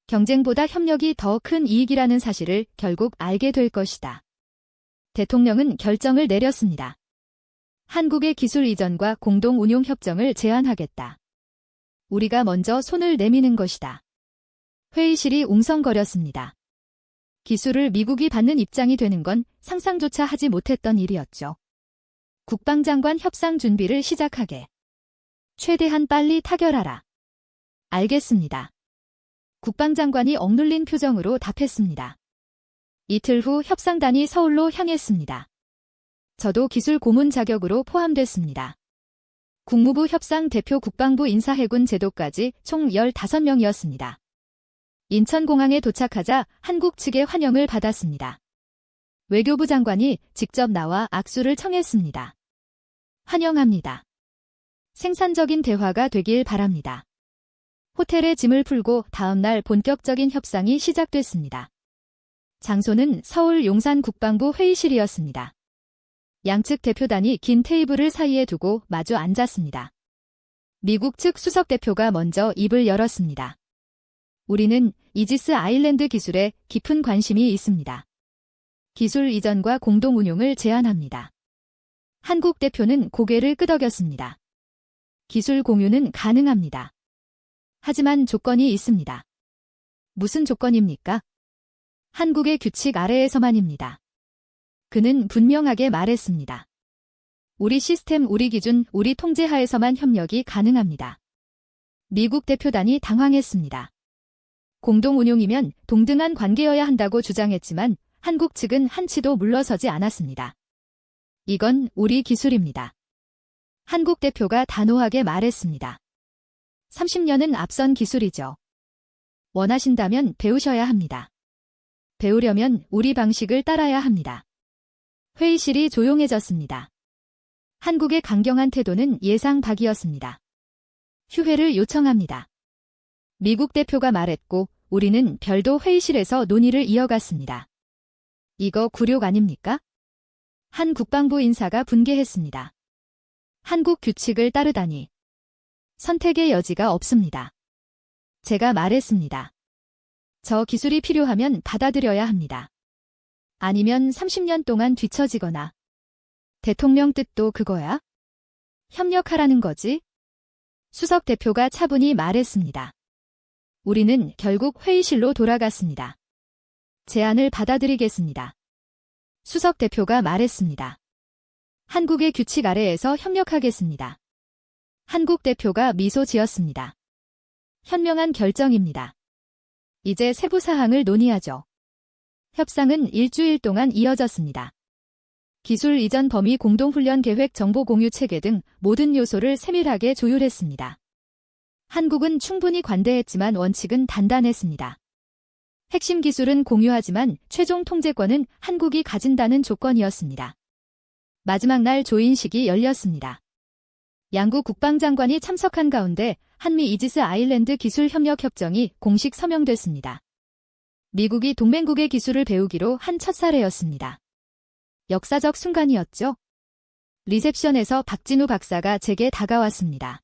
경쟁보다 협력이 더 큰 이익이라는 사실을 결국 알게 될 것이다. 대통령은 결정을 내렸습니다. 한국의 기술 이전과 공동 운용 협정을 제안하겠다. 우리가 먼저 손을 내미는 것이다. 회의실이 웅성거렸습니다. 기술을 미국이 받는 입장이 되는 건 상상조차 하지 못했던 일이었죠. 국방장관 협상 준비를 시작하게. 최대한 빨리 타결하라. 알겠습니다. 국방장관이 억눌린 표정으로 답했습니다. 이틀 후 협상단이 서울로 향했습니다. 저도 기술 고문 자격으로 포함됐습니다. 국무부 협상 대표 국방부 인사해군 제도까지 총 15명이었습니다. 인천공항에 도착하자 한국 측의 환영을 받았습니다. 외교부 장관이 직접 나와 악수를 청했습니다. 환영합니다. 생산적인 대화가 되길 바랍니다. 호텔에 짐을 풀고 다음날 본격적인 협상이 시작됐습니다. 장소는 서울 용산 국방부 회의실이었습니다. 양측 대표단이 긴 테이블을 사이에 두고 마주 앉았습니다. 미국 측 수석 대표가 먼저 입을 열었습니다. 우리는 이지스 아일랜드 기술에 깊은 관심이 있습니다. 기술 이전과 공동 운용을 제안합니다. 한국 대표는 고개를 끄덕였습니다. 기술 공유는 가능합니다. 하지만 조건이 있습니다. 무슨 조건입니까? 한국의 규칙 아래에서만입니다. 그는 분명하게 말했습니다. 우리 시스템, 우리 기준, 우리 통제하에서만 협력이 가능합니다. 미국 대표단이 당황했습니다. 공동 운용이면 동등한 관계여야 한다고 주장했지만 한국 측은 한치도 물러서지 않았습니다. 이건 우리 기술입니다. 한국 대표가 단호하게 말했습니다. 30년은 앞선 기술이죠. 원하신다면 배우셔야 합니다. 배우려면 우리 방식을 따라야 합니다. 회의실이 조용해졌습니다. 한국의 강경한 태도는 예상 밖이었습니다. 휴회를 요청합니다. 미국 대표가 말했고 우리는 별도 회의실에서 논의를 이어갔습니다. 이거 굴욕 아닙니까? 한 국방부 인사가 분개했습니다. 한국 규칙을 따르다니. 선택의 여지가 없습니다. 제가 말했습니다. 저 기술이 필요하면 받아들여야 합니다. 아니면 30년 동안 뒤처지거나. 대통령 뜻도 그거야? 협력하라는 거지? 수석 대표가 차분히 말했습니다. 우리는 결국 회의실로 돌아갔습니다. 제안을 받아들이겠습니다. 수석 대표가 말했습니다. 한국의 규칙 아래에서 협력하겠습니다. 한국 대표가 미소 지었습니다. 현명한 결정입니다. 이제 세부 사항을 논의하죠. 협상은 일주일 동안 이어졌습니다. 기술 이전 범위 공동훈련 계획 정보 공유 체계 등 모든 요소를 세밀하게 조율했습니다. 한국은 충분히 관대했지만 원칙은 단단했습니다. 핵심 기술은 공유하지만 최종 통제권은 한국이 가진다는 조건이었습니다. 마지막 날 조인식이 열렸습니다. 양국 국방장관이 참석한 가운데 한미 이지스 아일랜드 기술협력협정이 공식 서명됐습니다. 미국이 동맹국의 기술을 배우기로 한 첫 사례였습니다. 역사적 순간이었죠. 리셉션에서 박진우 박사가 제게 다가왔습니다.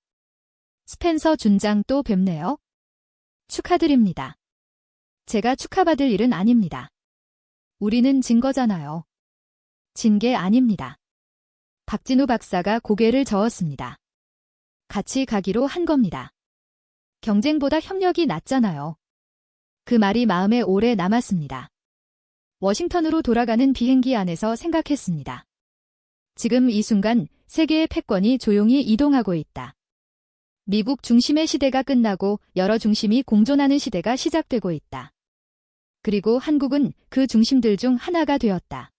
스펜서 준장 또 뵙네요. 축하드립니다. 제가 축하받을 일은 아닙니다. 우리는 진 거잖아요. 진 게 아닙니다. 박진우 박사가 고개를 저었습니다. 같이 가기로 한 겁니다. 경쟁보다 협력이 낫잖아요. 그 말이 마음에 오래 남았습니다. 워싱턴으로 돌아가는 비행기 안에서 생각했습니다. 지금 이 순간 세계의 패권이 조용히 이동하고 있다. 미국 중심의 시대가 끝나고 여러 중심이 공존하는 시대가 시작되고 있다. 그리고 한국은 그 중심들 중 하나가 되었다.